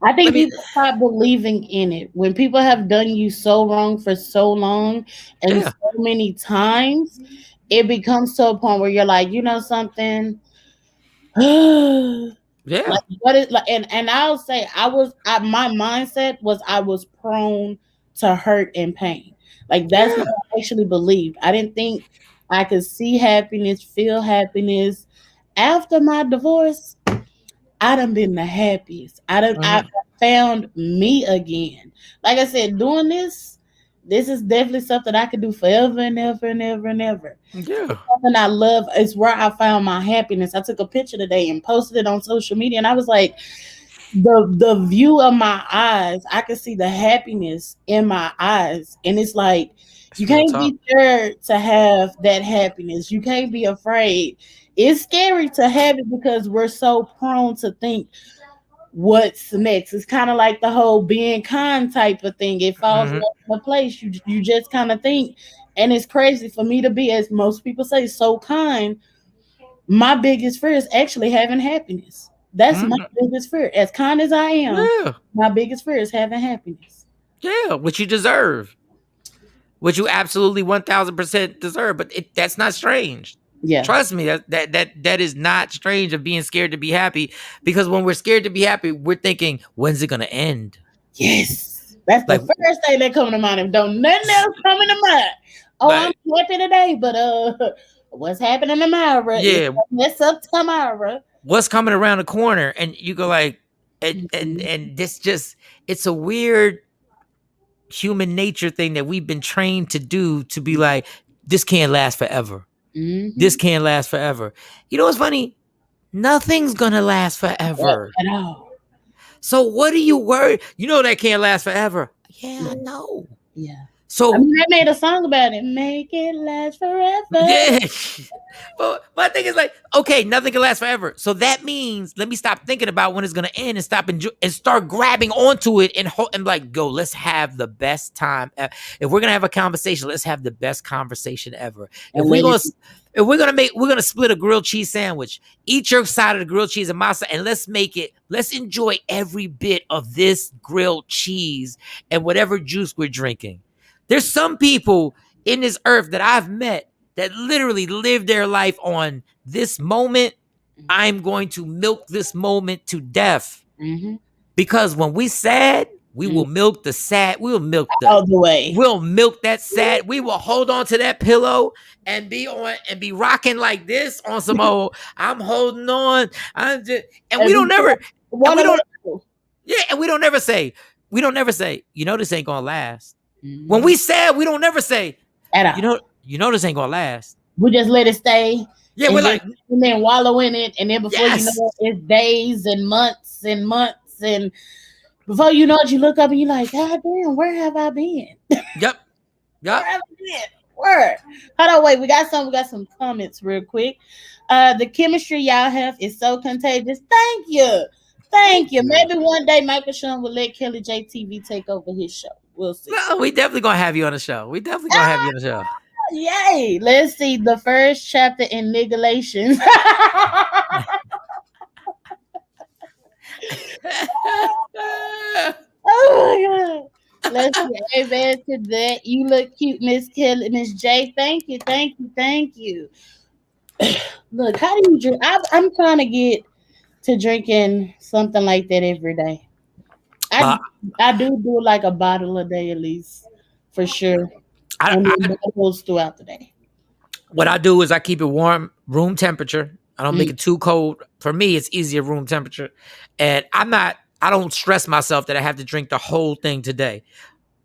I think let me, people stop believing in it when people have done you so wrong for so long and yeah, so many times. It becomes to a point where you're like, you know something. yeah, Like what is like, and I'll say my mindset was I was prone to hurt and pain. Like that's what yeah. I actually believed. I didn't think I could see happiness, feel happiness. After my divorce, I done been the happiest. I Mhm. found me again. Like I said, doing this is definitely something I could do forever and ever and ever and ever. Yeah. Something I love is where I found my happiness. I took a picture today and posted it on social media, and I was like, the view of my eyes, I can see the happiness in my eyes, and it's like you It's real can't talk. be scared to have that happiness. You can't be afraid. It's scary to have it because we're so prone to think what's next. It's kind of like the whole being kind type of thing. It falls Hmm. into place. You just kind of think, and it's crazy for me to be, as most people say, so kind. My biggest fear is actually having happiness. That's my Hmm. biggest fear. As kind as I am, Yeah, my biggest fear is having happiness. yeah, which you deserve, which you absolutely 1000% deserve. But that's not strange. Yeah. Trust me, that is not strange of being scared to be happy, because when we're scared to be happy, we're thinking, when's it gonna end? Yes. That's the Like, first thing that come to mind. If don't nothing else coming to mind. Oh, I'm like happy today, but what's happening tomorrow? It's yeah, gonna mess up tomorrow. what's coming around the corner? And you go like, Mhm. and this just, it's a weird human nature thing that we've been trained to do, to be like, this can't last forever. This Mhm. can't last forever. You know what's funny? Nothing's gonna last forever. At all. So what are you worried? You know that can't last forever. Yeah, Yeah. I know. Yeah. I So mean, I made a song about it. Make it last forever. yeah. But my thing is like, okay, nothing can last forever. So that means, let me stop thinking about when it's gonna end and stop and start grabbing onto it and like, go, let's have the best time. If we're gonna have a conversation, let's have the best conversation ever. And let it If we're gonna split a grilled cheese sandwich, eat your side of the grilled cheese and my side, and let's enjoy every bit of this grilled cheese and whatever juice we're drinking. There's some people in this earth that I've met that literally live their life on this moment. I'm going to milk this moment to death. Mhm. Because when we sad, we will milk the sad. We will milk All the way. we'll milk that sad. We will hold on to that pillow and be rocking like this on some old, I'm holding on. I'm just, and we don't never, and we don't, yeah, and we don't never say, you know, this ain't gonna last. When we sad, we don't never say, at all. you know this ain't gonna last. We just let it stay. Yeah, we're like, And then wallow in it, and then before you yes. know it, it's days and months, and before you know it, you look up and you're like, God damn, where have I been? Yep. Where have I been? Where? Hold on, wait. We got some comments real quick. The chemistry y'all have is so contagious. Thank you. Thank you. Maybe one day Michael Shawn will let Kelly J TV take over his show. We'll see. No, we definitely gonna have you on the show. We definitely gonna have you on the show. Yay! Let's see the first chapter in Niggalation. Oh my god! Let's see. Amen to that. You look cute, Miss Kelly, Miss J. Thank you, thank you, thank you. Look, how do you drink? I'm trying to get to drinking something like that every day. Uh, I do like a bottle a day at least, for sure, I, and I, then bottles throughout the day. what I do is I keep it warm, room temperature. I don't make it too cold. For me, it's easier room temperature, and I don't stress myself that I have to drink the whole thing today.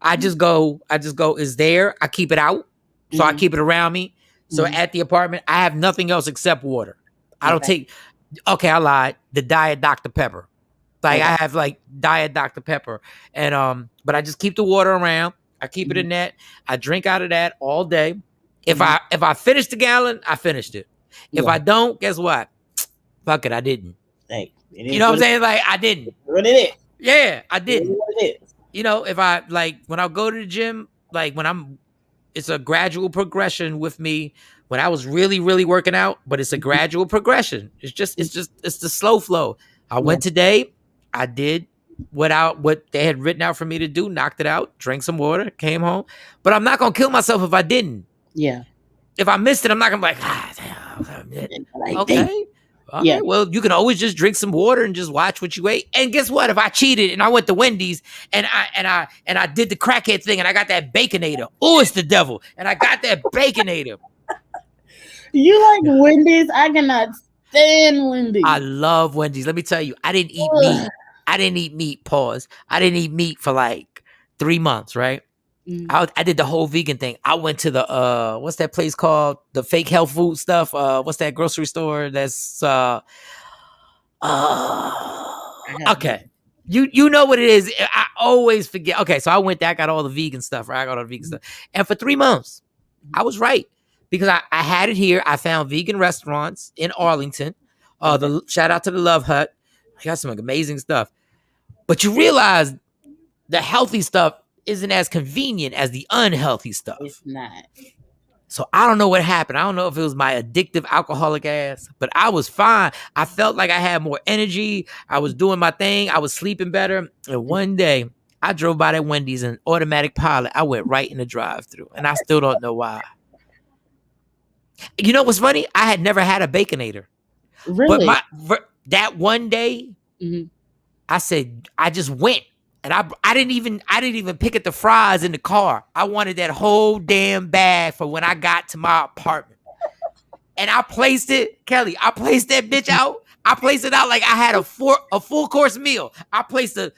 I just go. It's there. I keep it out, so I keep it around me. So at the apartment, I have nothing else except water. I don't take. Okay, I lied. The Diet Dr. Pepper. Like I have like Diet Dr. Pepper, and but I just keep the water around. I keep it in that. I drink out of that all day. If I finish the gallon, I finished it. If I don't, guess what? Fuck it, I didn't. Hey, you know what I'm saying? Like I didn't. What it is? Yeah, I didn't. What it is? You know, if I like when I go to the gym, like it's a gradual progression with me. When I was really, really working out, but it's a gradual progression. It's the slow flow. I went today. I did what they had written out for me to do, knocked it out, drank some water, came home. But I'm not gonna kill myself if I didn't. Yeah. If I missed it, I'm not gonna be like, damn. Okay. Yeah. Well, you can always just drink some water and just watch what you ate. And guess what? If I cheated and I went to Wendy's and I did the crackhead thing and I got that baconator, oh, it's the devil, and I got that baconator. You like Wendy's? I cannot stand Wendy's. I love Wendy's. Let me tell you, I didn't eat meat. I didn't eat meat. Pause. I didn't eat meat for like 3 months. Right. I did the whole vegan thing. I went to the what's that place called? The fake health food stuff. What's that grocery store? That's okay. You know what it is. I always forget. Okay, so I went there. I got all the vegan stuff. Right, I got all the vegan stuff. And for 3 months, I was right because I had it here. I found vegan restaurants in Arlington. The shout out to the Love Hut. I got some amazing stuff. But you realize the healthy stuff isn't as convenient as the unhealthy stuff. It's not. So I don't know what happened. I don't know if it was my addictive alcoholic ass, but I was fine. I felt like I had more energy. I was doing my thing. I was sleeping better. And one day I drove by that Wendy's in automatic pilot. I went right in the drive-thru, and I still don't know why. You know what's funny? I had never had a Baconator. Really? But that one day, Mhm. I said, I just went. And I didn't even pick at the fries in the car. I wanted that whole damn bag for when I got to my apartment. And I placed it, Kelly. I placed that bitch out. I placed it out like I had a full course meal. I placed I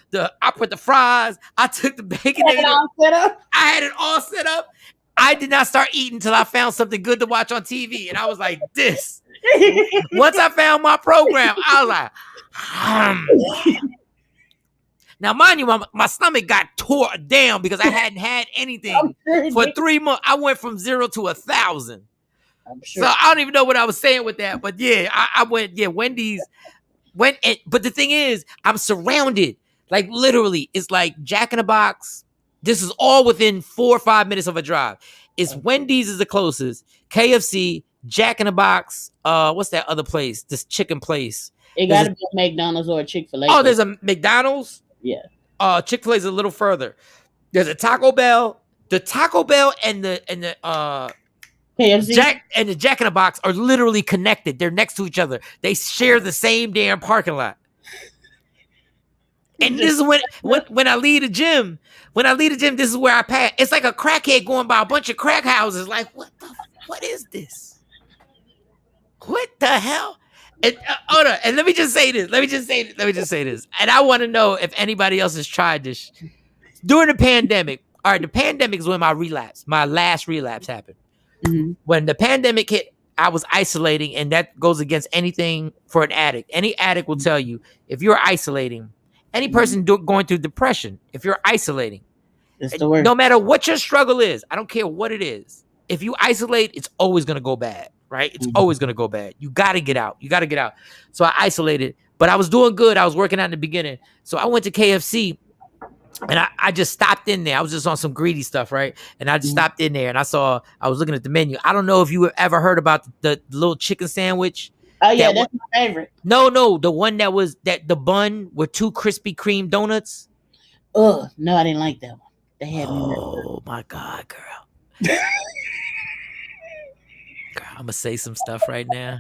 put the fries. I took the Baconator. I had it all set up. I did not start eating until I found something good to watch on TV. And I was like, this. Once I found my program, I was like, Now, mind you, my stomach got tore down because I hadn't had anything for 3 months. I went from 0 to 1,000. I'm sure. So I don't even know what I was saying with that. But yeah, I went, Wendy's. But the thing is, I'm surrounded. Like literally, it's like Jack in the Box. This is all within 4 or 5 minutes of a drive. It's Wendy's is the closest. KFC, Jack in the Box. What's that other place? This chicken place. It got to be a McDonald's or a Chick-fil-A. Oh, there's a McDonald's. Yeah. Chick-fil-A's a little further. There's a Taco Bell. The Taco Bell and the KFC. Jack in the Box are literally connected. They're next to each other. They share the same damn parking lot. And this is when I leave the gym. When I leave the gym, this is where I pass. It's like a crackhead going by a bunch of crack houses. Like, what is this? What the hell? And, hold on, and let me just say this. And I want to know if anybody else has tried this. During the pandemic, all right, the pandemic is when my last relapse happened. Mm-hmm. When the pandemic hit, I was isolating, and that goes against anything for an addict. Any addict will tell you, if you're isolating, any person going through depression, if you're isolating, it's the worst. No matter what your struggle is, I don't care what it is. If you isolate, it's always going to go bad. Right? It's always going to go bad. You got to get out. So I isolated, but I was doing good. I was working out in the beginning. So I went to KFC and I just stopped in there. I was just on some greedy stuff, right? And I just stopped in there and I was looking at the menu. I don't know if you ever heard about the little chicken sandwich. Oh yeah, that's my favorite. No, the one that the bun with 2 Krispy Kreme donuts. Oh, no, I didn't like that one. They had me. Oh my God, girl. I'm going to say some stuff right now.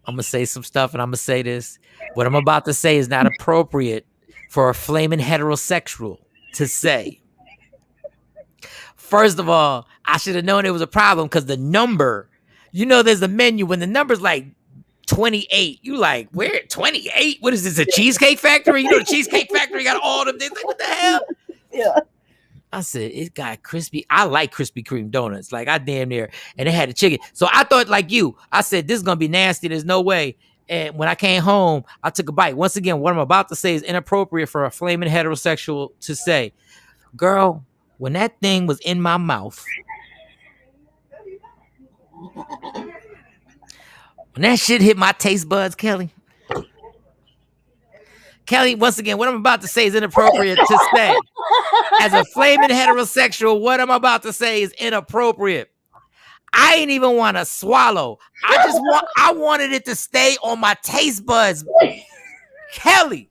I'm going to say some stuff and I'm going to say this. What I'm about to say is not appropriate for a flaming heterosexual to say. First of all, I should have known it was a problem because the number, there's a menu when the number's like 28. You like, where? 28? What is this, a Cheesecake Factory? The Cheesecake Factory got all them things. Like, what the hell? Yeah. I said, it got crispy. I like Krispy Kreme donuts. Like, I damn near. And it had the chicken. So I thought, like you, I said, this is going to be nasty. There's no way. And when I came home, I took a bite. Once again, what I'm about to say is inappropriate for a flaming heterosexual to say. Girl, when that thing was in my mouth, when that shit hit my taste buds, Kelly, once again, what I'm about to say is inappropriate to say. As a flaming heterosexual, what I'm about to say is inappropriate. I ain't even want to swallow. I wanted it to stay on my taste buds. Kelly.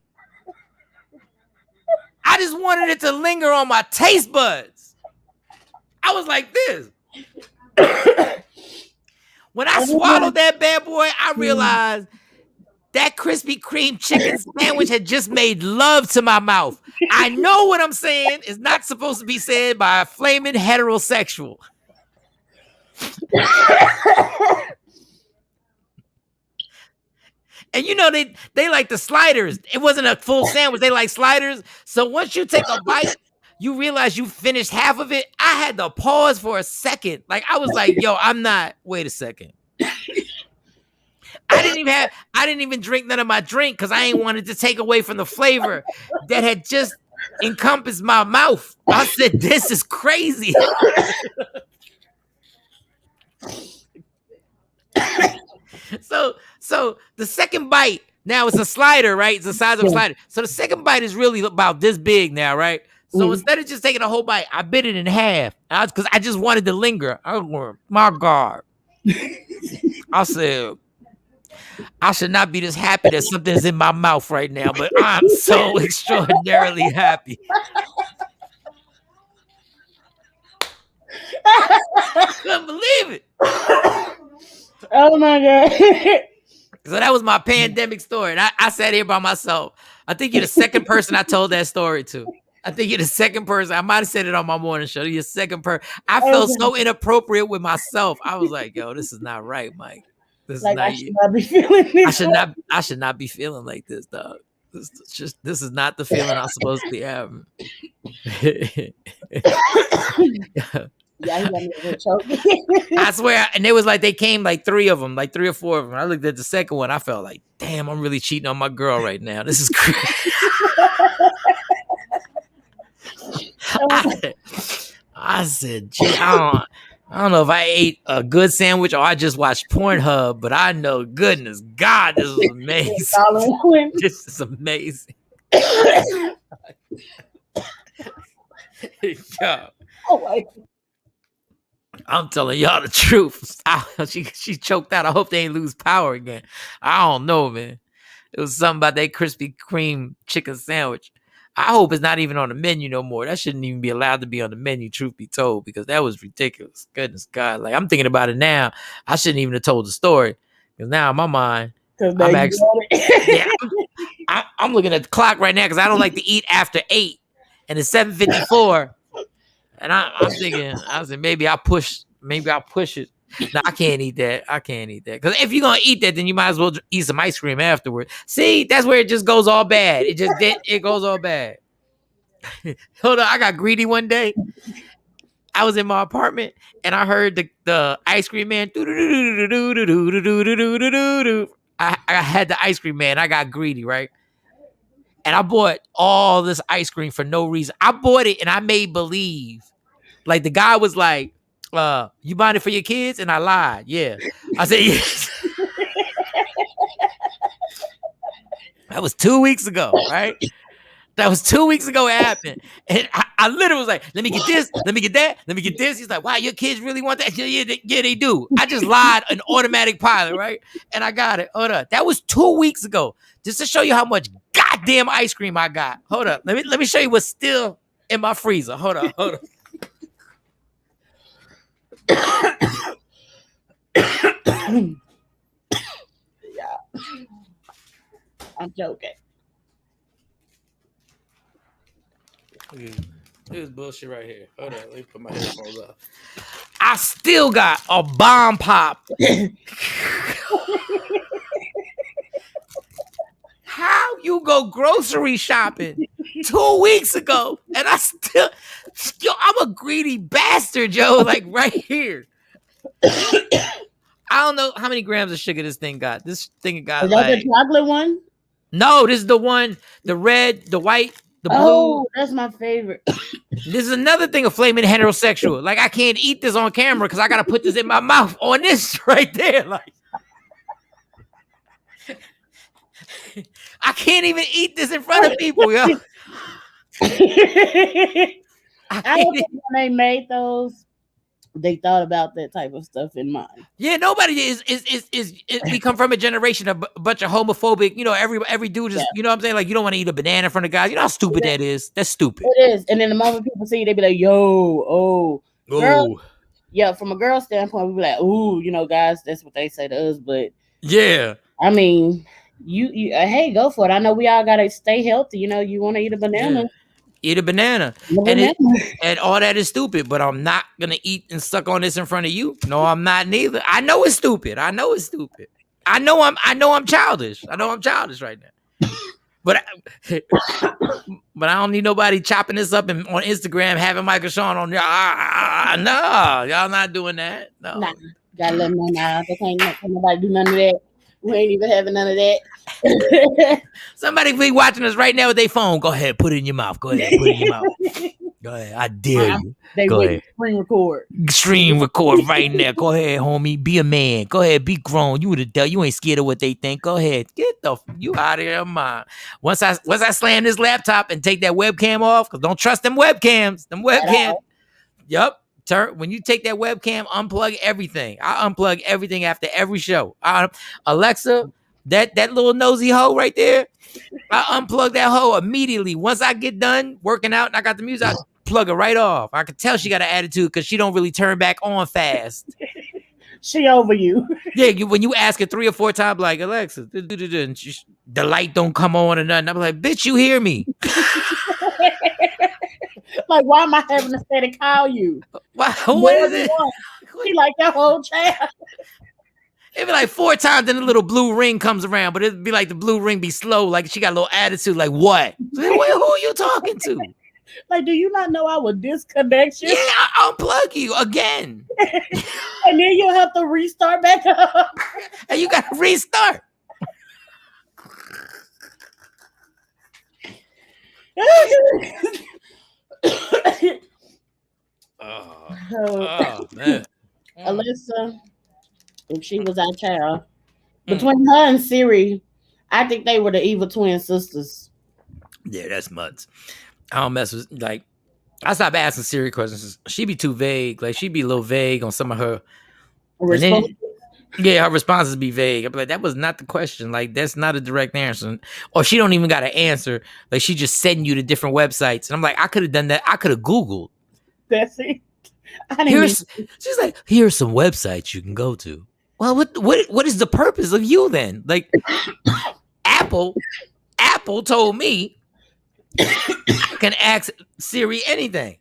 I just wanted it to linger on my taste buds. I was like this. When I swallowed that bad boy, I realized that Krispy Kreme chicken sandwich had just made love to my mouth. I know what I'm saying is not supposed to be said by a flaming heterosexual. And they like the sliders. It wasn't a full sandwich. They like sliders. So once you take a bite, you realize you finished half of it. I had to pause for a second. Like, I was like, yo, wait a second. I didn't even drink none of my drink because I ain't wanted to take away from the flavor that had just encompassed my mouth. I said, this is crazy. So the second bite, now it's a slider, right? It's the size of a slider. So the second bite is really about this big now, right? So instead of just taking a whole bite, I bit it in half because I just wanted to linger. My God. I said, I should not be this happy that something's in my mouth right now, but I'm so extraordinarily happy. I couldn't believe it. Oh my god. So that was my pandemic story. And I sat here by myself. I think you're the second person I told that story to. I think you're the second person. I might have said it on my morning show. You're the second person. I felt Okay. so inappropriate with myself. I was like, yo, this is not right, Mike. This is Like not I you. should not be feeling this. I should not be feeling like this, dog. This is not the feeling I'm supposed to be having. Yeah, he got me a choke. I swear, and it was like they came like 3 of them, like 3 or 4 of them. I looked at the second one, I felt like, damn, I'm really cheating on my girl right now. This is crazy. I said, gee, I don't know if I ate a good sandwich or I just watched Pornhub, but I know, goodness God, this is amazing. This is amazing. Yo, Oh, I'm telling y'all the truth. She choked out. I hope they ain't lose power again. I don't know, man. It was something about that Krispy Kreme chicken sandwich. I hope it's not even on the menu no more. That shouldn't even be allowed to be on the menu, truth be told, because that was ridiculous. Goodness God. Like, I'm thinking about it now. I shouldn't even have told the story. Because now in my mind, I'm actually, yeah, I'm looking at the clock right now because I don't like to eat after 8. And it's 7:54. And I'm thinking, I said, maybe I'll push it. No, I can't eat that. Because if you're going to eat that, then you might as well eat some ice cream afterward. See, that's where it just goes all bad. It goes all bad. Hold on, I got greedy one day. I was in my apartment and I heard the ice cream man. I had the ice cream man. I got greedy, right? And I bought all this ice cream for no reason. I bought it and I made believe. Like the guy was like, you buying it for your kids? And I lied. Yeah. I said, yes. That was 2 weeks ago, right? That was 2 weeks ago it happened. And I literally was like, let me get this, let me get that, let me get this. He's like, wow, your kids really want that? Yeah, they do. I just lied an automatic pilot, right? And I got it. Hold up. That was 2 weeks ago. Just to show you how much goddamn ice cream I got. Hold up. Let me show you what's still in my freezer. Hold up. Yeah. I'm joking. This bullshit right here. Hold on, let me put my headphones up. I still got a bomb pop. How you go grocery shopping 2 weeks ago and I still, yo, I'm a greedy bastard, yo. Like right here. I don't know how many grams of sugar this thing got. This thing got Is that like the chocolate one? No, this is the one, the red, the white, the blue. Oh, that's my favorite. This is another thing of flaming heterosexual. Like I can't eat this on camera because I gotta put this in my mouth on this right there. Like I can't even eat this in front of people, yo. I don't think when they made those, they thought about that type of stuff in mind. Yeah, nobody is we come from a generation of a bunch of homophobic, you know, every dude is, you know what I'm saying? Like you don't want to eat a banana in front of guys. You know how stupid that is? That's stupid. It is. And then the moment people see you, they be like, yo, girl. Yeah, from a girl standpoint, we be like, ooh, you know, guys, that's what they say to us. But yeah. I mean, you hey, go for it. I know we all gotta stay healthy. You know, you want to eat a banana. Yeah. Eat a banana. And all that is stupid, but I'm not gonna eat and suck on this in front of you. No, I'm not neither. I know it's stupid. I know I'm childish. I know I'm childish right now. But I don't need nobody chopping this up on Instagram, having Michael Shawn on there. No, y'all not doing that. No. Nah, gotta let them know now. They can't nobody do none of that. We ain't even having none of that. Somebody be watching us right now with their phone. Go ahead, put it in your mouth. Go ahead, put it in your mouth. Go ahead, I dare you. They Go wait, ahead. Screen record right now. Go ahead, homie. Be a man. Go ahead, be grown. You the devil. You ain't scared of what they think. Go ahead, you out of your mind. Once I slam this laptop and take that webcam off, because don't trust them webcams. Yep. When you take that webcam, unplug everything. I unplug everything after every show. Alexa, that little nosy hoe right there, I unplug that hoe immediately. Once I get done working out and I got the music, I plug it right off. I can tell she got an attitude because she don't really turn back on fast. She over you. Yeah, when you ask it 3 or 4 times, like Alexa, and the light don't come on or nothing. I'm like, bitch, you hear me? Like, why am I having to say to call you? What More is than it? once. She like your whole child. It'd be like 4 times, then the little blue ring comes around, but it'd be like the blue ring be slow, like she got a little attitude, like what? Like, who are you talking to? Like, do you not know I would disconnect you? Yeah, I'll unplug you again. And then you'll have to restart back up. And you gotta restart. Oh man. Alyssa, if she was our child, between her and Siri, I think they were the evil twin sisters. Yeah, that's mutts. I don't mess with, like, I stopped asking Siri questions. She be too vague. Like, she be a little vague on some of her. And then, yeah, her responses be vague. I'm like, that was not the question. Like, that's not a direct answer. Or she don't even got an answer. Like, she just sending you to different websites. And I'm like, I could have done that. I could have Googled. That's it. She's like, here's some websites you can go to. Well, what is the purpose of you then? Like, Apple told me I can ask Siri anything.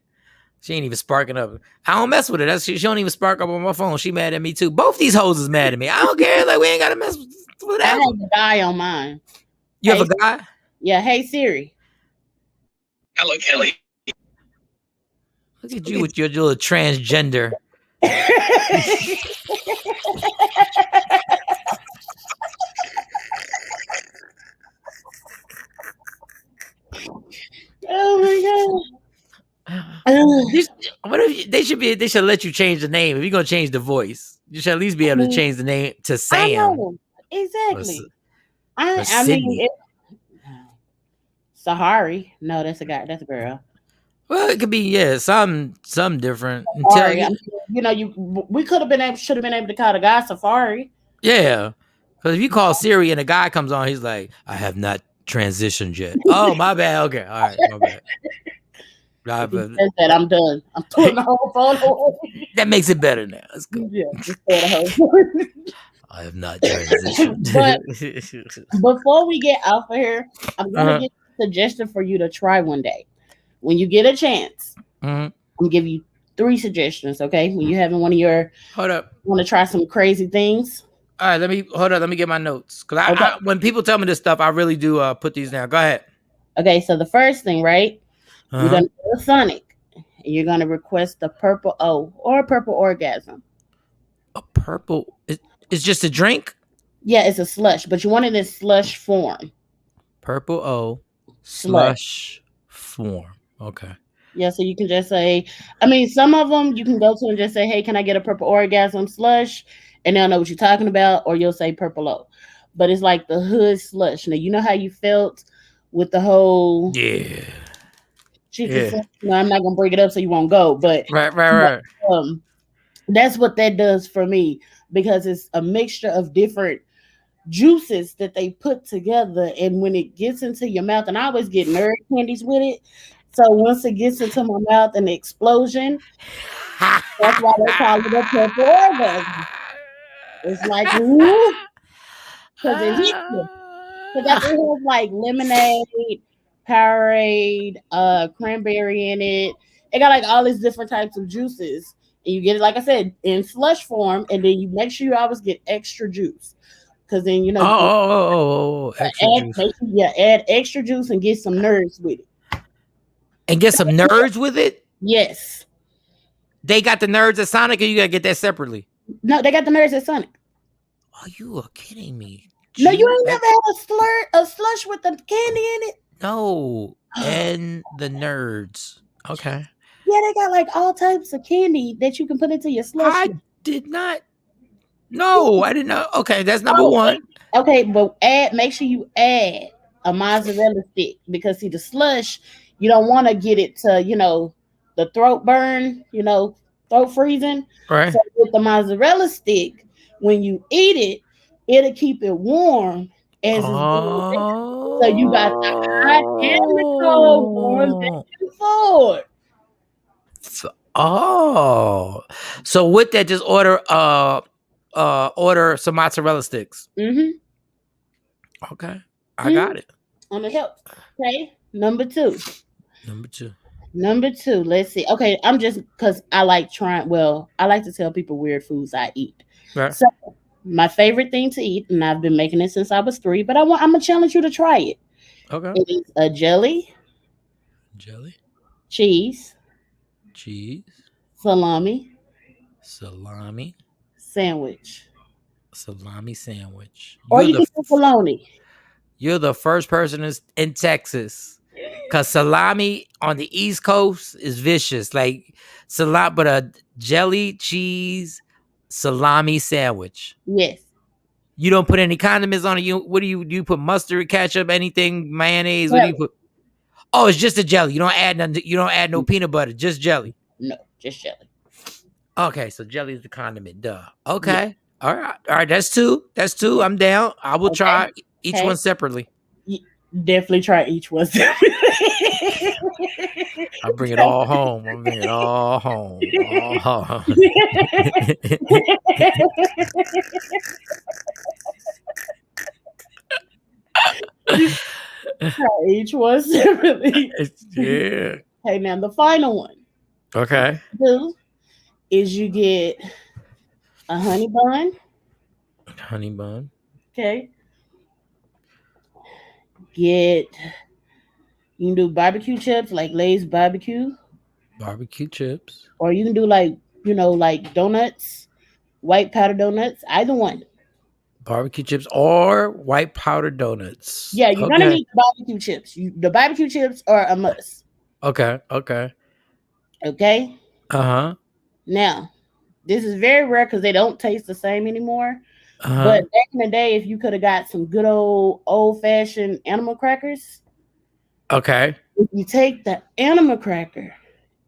She ain't even sparking up. I don't mess with her. She don't even spark up on my phone. She mad at me too. Both these hoes is mad at me. I don't care. Like, we ain't gotta mess with that. I have a guy on mine. You have a guy? Yeah. Hey Siri. Hello, Kelly. Look at you with your little transgender. Oh my god. They should let you change the name. If you're gonna change the voice, you should at least be able to change the name to Sam. I know. Exactly. I mean, Sahari. No, that's a guy. That's a girl. Well, it could be some different. Safari. We should have been able to call the guy Safari. Yeah, because if you call Siri and a guy comes on, he's like, "I have not transitioned yet." Oh, my bad. Okay, all right, my bad. That I'm done. I'm putting the whole phone away. That makes it better now. Let's go. Yeah, just the whole I have not transitioned. But before we get off of here, I'm gonna get a suggestion for you to try one day. When you get a chance, I'm gonna give you 3 suggestions. Okay, when you're having one of your hold up, want to try some crazy things. All right, let me get my notes because I when people tell me this stuff, I really do put these down. Go ahead. Okay, so the first thing, right? You're gonna go to Sonic. And you're gonna request a purple O or a purple orgasm. A purple? It's just a drink? Yeah, it's a slush, but you want it in slush form. Purple O, slush form. Okay. Yeah, so you can just say, I mean, some of them you can go to and just say, hey, can I get a purple orgasm slush? And they'll know what you're talking about, or you'll say purple O. But it's like the hood slush. Now, you know how you felt with the whole... Yeah. I'm not going to break it up so you won't go, but... Right. That's what that does for me, because it's a mixture of different juices that they put together, and when it gets into your mouth, and I always get nerve candies with it, so once it gets into my mouth and the explosion, that's why they call it a purple orgasm. It's like, because it hits you. Because it has like lemonade, Powerade, cranberry in it. It got like all these different types of juices. And you get it, like I said, in slush form, and then you make sure you always get extra juice. Because then, extra juice. Add extra juice and get some nerds with it. And get some nerds with it? Yes. They got the nerds at Sonic, or you got to get that separately? No, they got the nerds at Sonic. Oh, you are kidding me. No, you ain't never had a slush with the candy in it? No. And the nerds. Okay. Yeah, they got like all types of candy that you can put into your slush. I did not. No, I didn't know. Okay, that's number one. Okay, but make sure you add a mozzarella stick, because see, the slush, you don't want to get it to, the throat burn, throat freezing. Right. So with the mozzarella stick, when you eat it, it'll keep it warm as it's so you got the hot and the cold warm back and forth. Oh, so with that, just order order some mozzarella sticks. Mm-hmm. Okay, I got it. On the help. Okay. Number two. Number two. Let's see. Okay, I'm just because I like trying. Well, I like to tell people weird foods I eat. Right. So my favorite thing to eat, and I've been making it since I was 3, but I'm gonna challenge you to try it. Okay. It is a jelly, Jelly, cheese, cheese, salami salami, sandwich, salami sandwich. or you can do bologna. You're the first person in Texas, cause salami on the East Coast is vicious. Like salami, but a jelly cheese salami sandwich. Yes. You don't put any condiments on it. Do you put mustard, ketchup, anything, mayonnaise? What do you put? Oh, it's just a jelly. You don't add none. You don't add no peanut butter. Just jelly. No, just jelly. Okay, so jelly is the condiment. Duh. Okay. Yeah. All right. That's two. I'm down. I will try each one separately. Definitely try each one separately. I'll bring it all home. All home. Try each one separately. Yeah. Hey, now the final one. Okay. Is you get a honey bun. Honey bun. Okay. You can do barbecue chips like Lay's barbecue. Barbecue chips. Or you can do like donuts, white powder donuts, either one. Barbecue chips or white powder donuts. Yeah, you're gonna need barbecue chips. The barbecue chips are a must. Okay. Uh-huh. Now, this is very rare because they don't taste the same anymore. Uh-huh. But back in the day, if you could have got some good old-fashioned animal crackers. Okay. If you take the animal cracker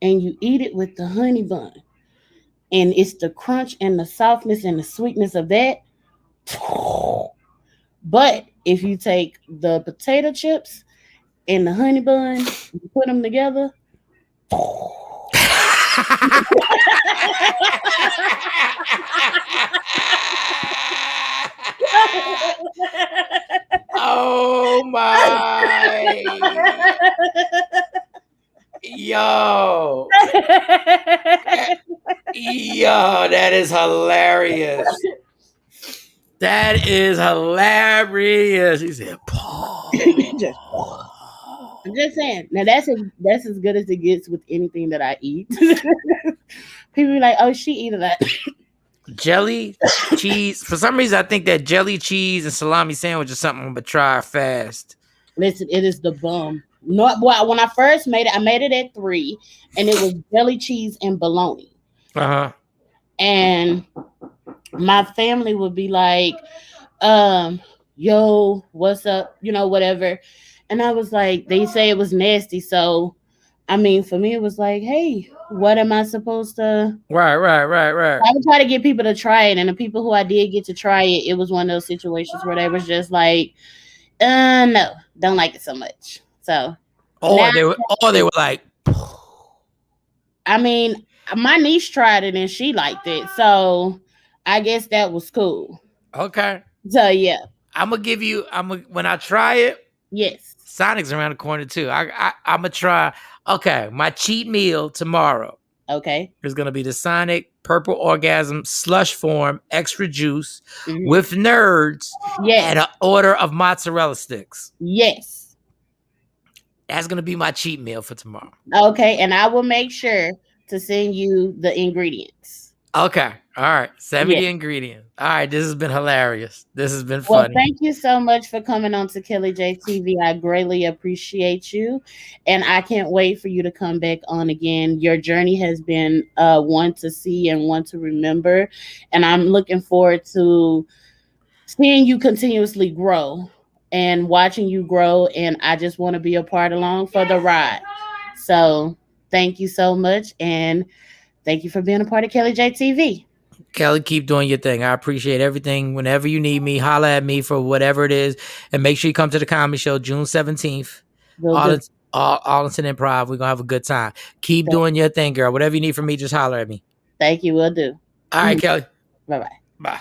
and you eat it with the honey bun, and it's the crunch and the softness and the sweetness of that. But if you take the potato chips and the honey bun, you put them together. Oh my. Yo, that is hilarious. That is hilarious. He said, Paul. I'm just saying. Now that's as good as it gets with anything that I eat. People be like, "Oh, she eat that." Jelly cheese. For some reason, I think that jelly cheese and salami sandwich is something I'm gonna try fast. Listen, it is the bomb. Not when I first made it, I made it at 3, and it was jelly cheese and bologna. Uh-huh. And my family would be like, yo, what's up? Whatever. And I was like, they say it was nasty. So, I mean, for me, it was like, hey, what am I supposed to? Right. I would try to get people to try it. And the people who I did get to try it, it was one of those situations where they was just like, no, don't like it so much. So, or they were like, I mean, my niece tried it and she liked it. So, I guess that was cool. Okay. So, yeah. When I try it. Yes. Sonic's around the corner too. I'm gonna try. Okay, my cheat meal tomorrow. Okay. Is gonna be the Sonic Purple Orgasm slush form extra juice with nerds. Yes. And an order of mozzarella sticks. Yes. That's gonna be my cheat meal for tomorrow. Okay, and I will make sure to send you the ingredients. Okay. All right. Send me the ingredients. All right. This has been hilarious. This has been funny. Well, thank you so much for coming on to Kelly J TV. I greatly appreciate you. And I can't wait for you to come back on again. Your journey has been one to see and one to remember. And I'm looking forward to seeing you continuously grow and watching you grow. And I just want to be a part along for the ride. So thank you so much. And thank you for being a part of Kelly J TV. Kelly, keep doing your thing. I appreciate everything. Whenever you need me, holla at me for whatever it is. And make sure you come to the comedy show June 17th. Arlington Improv. We're going to have a good time. Keep doing your thing, girl. Whatever you need from me, just holler at me. Thank you. Will do. All right, Kelly. Bye-bye. Bye.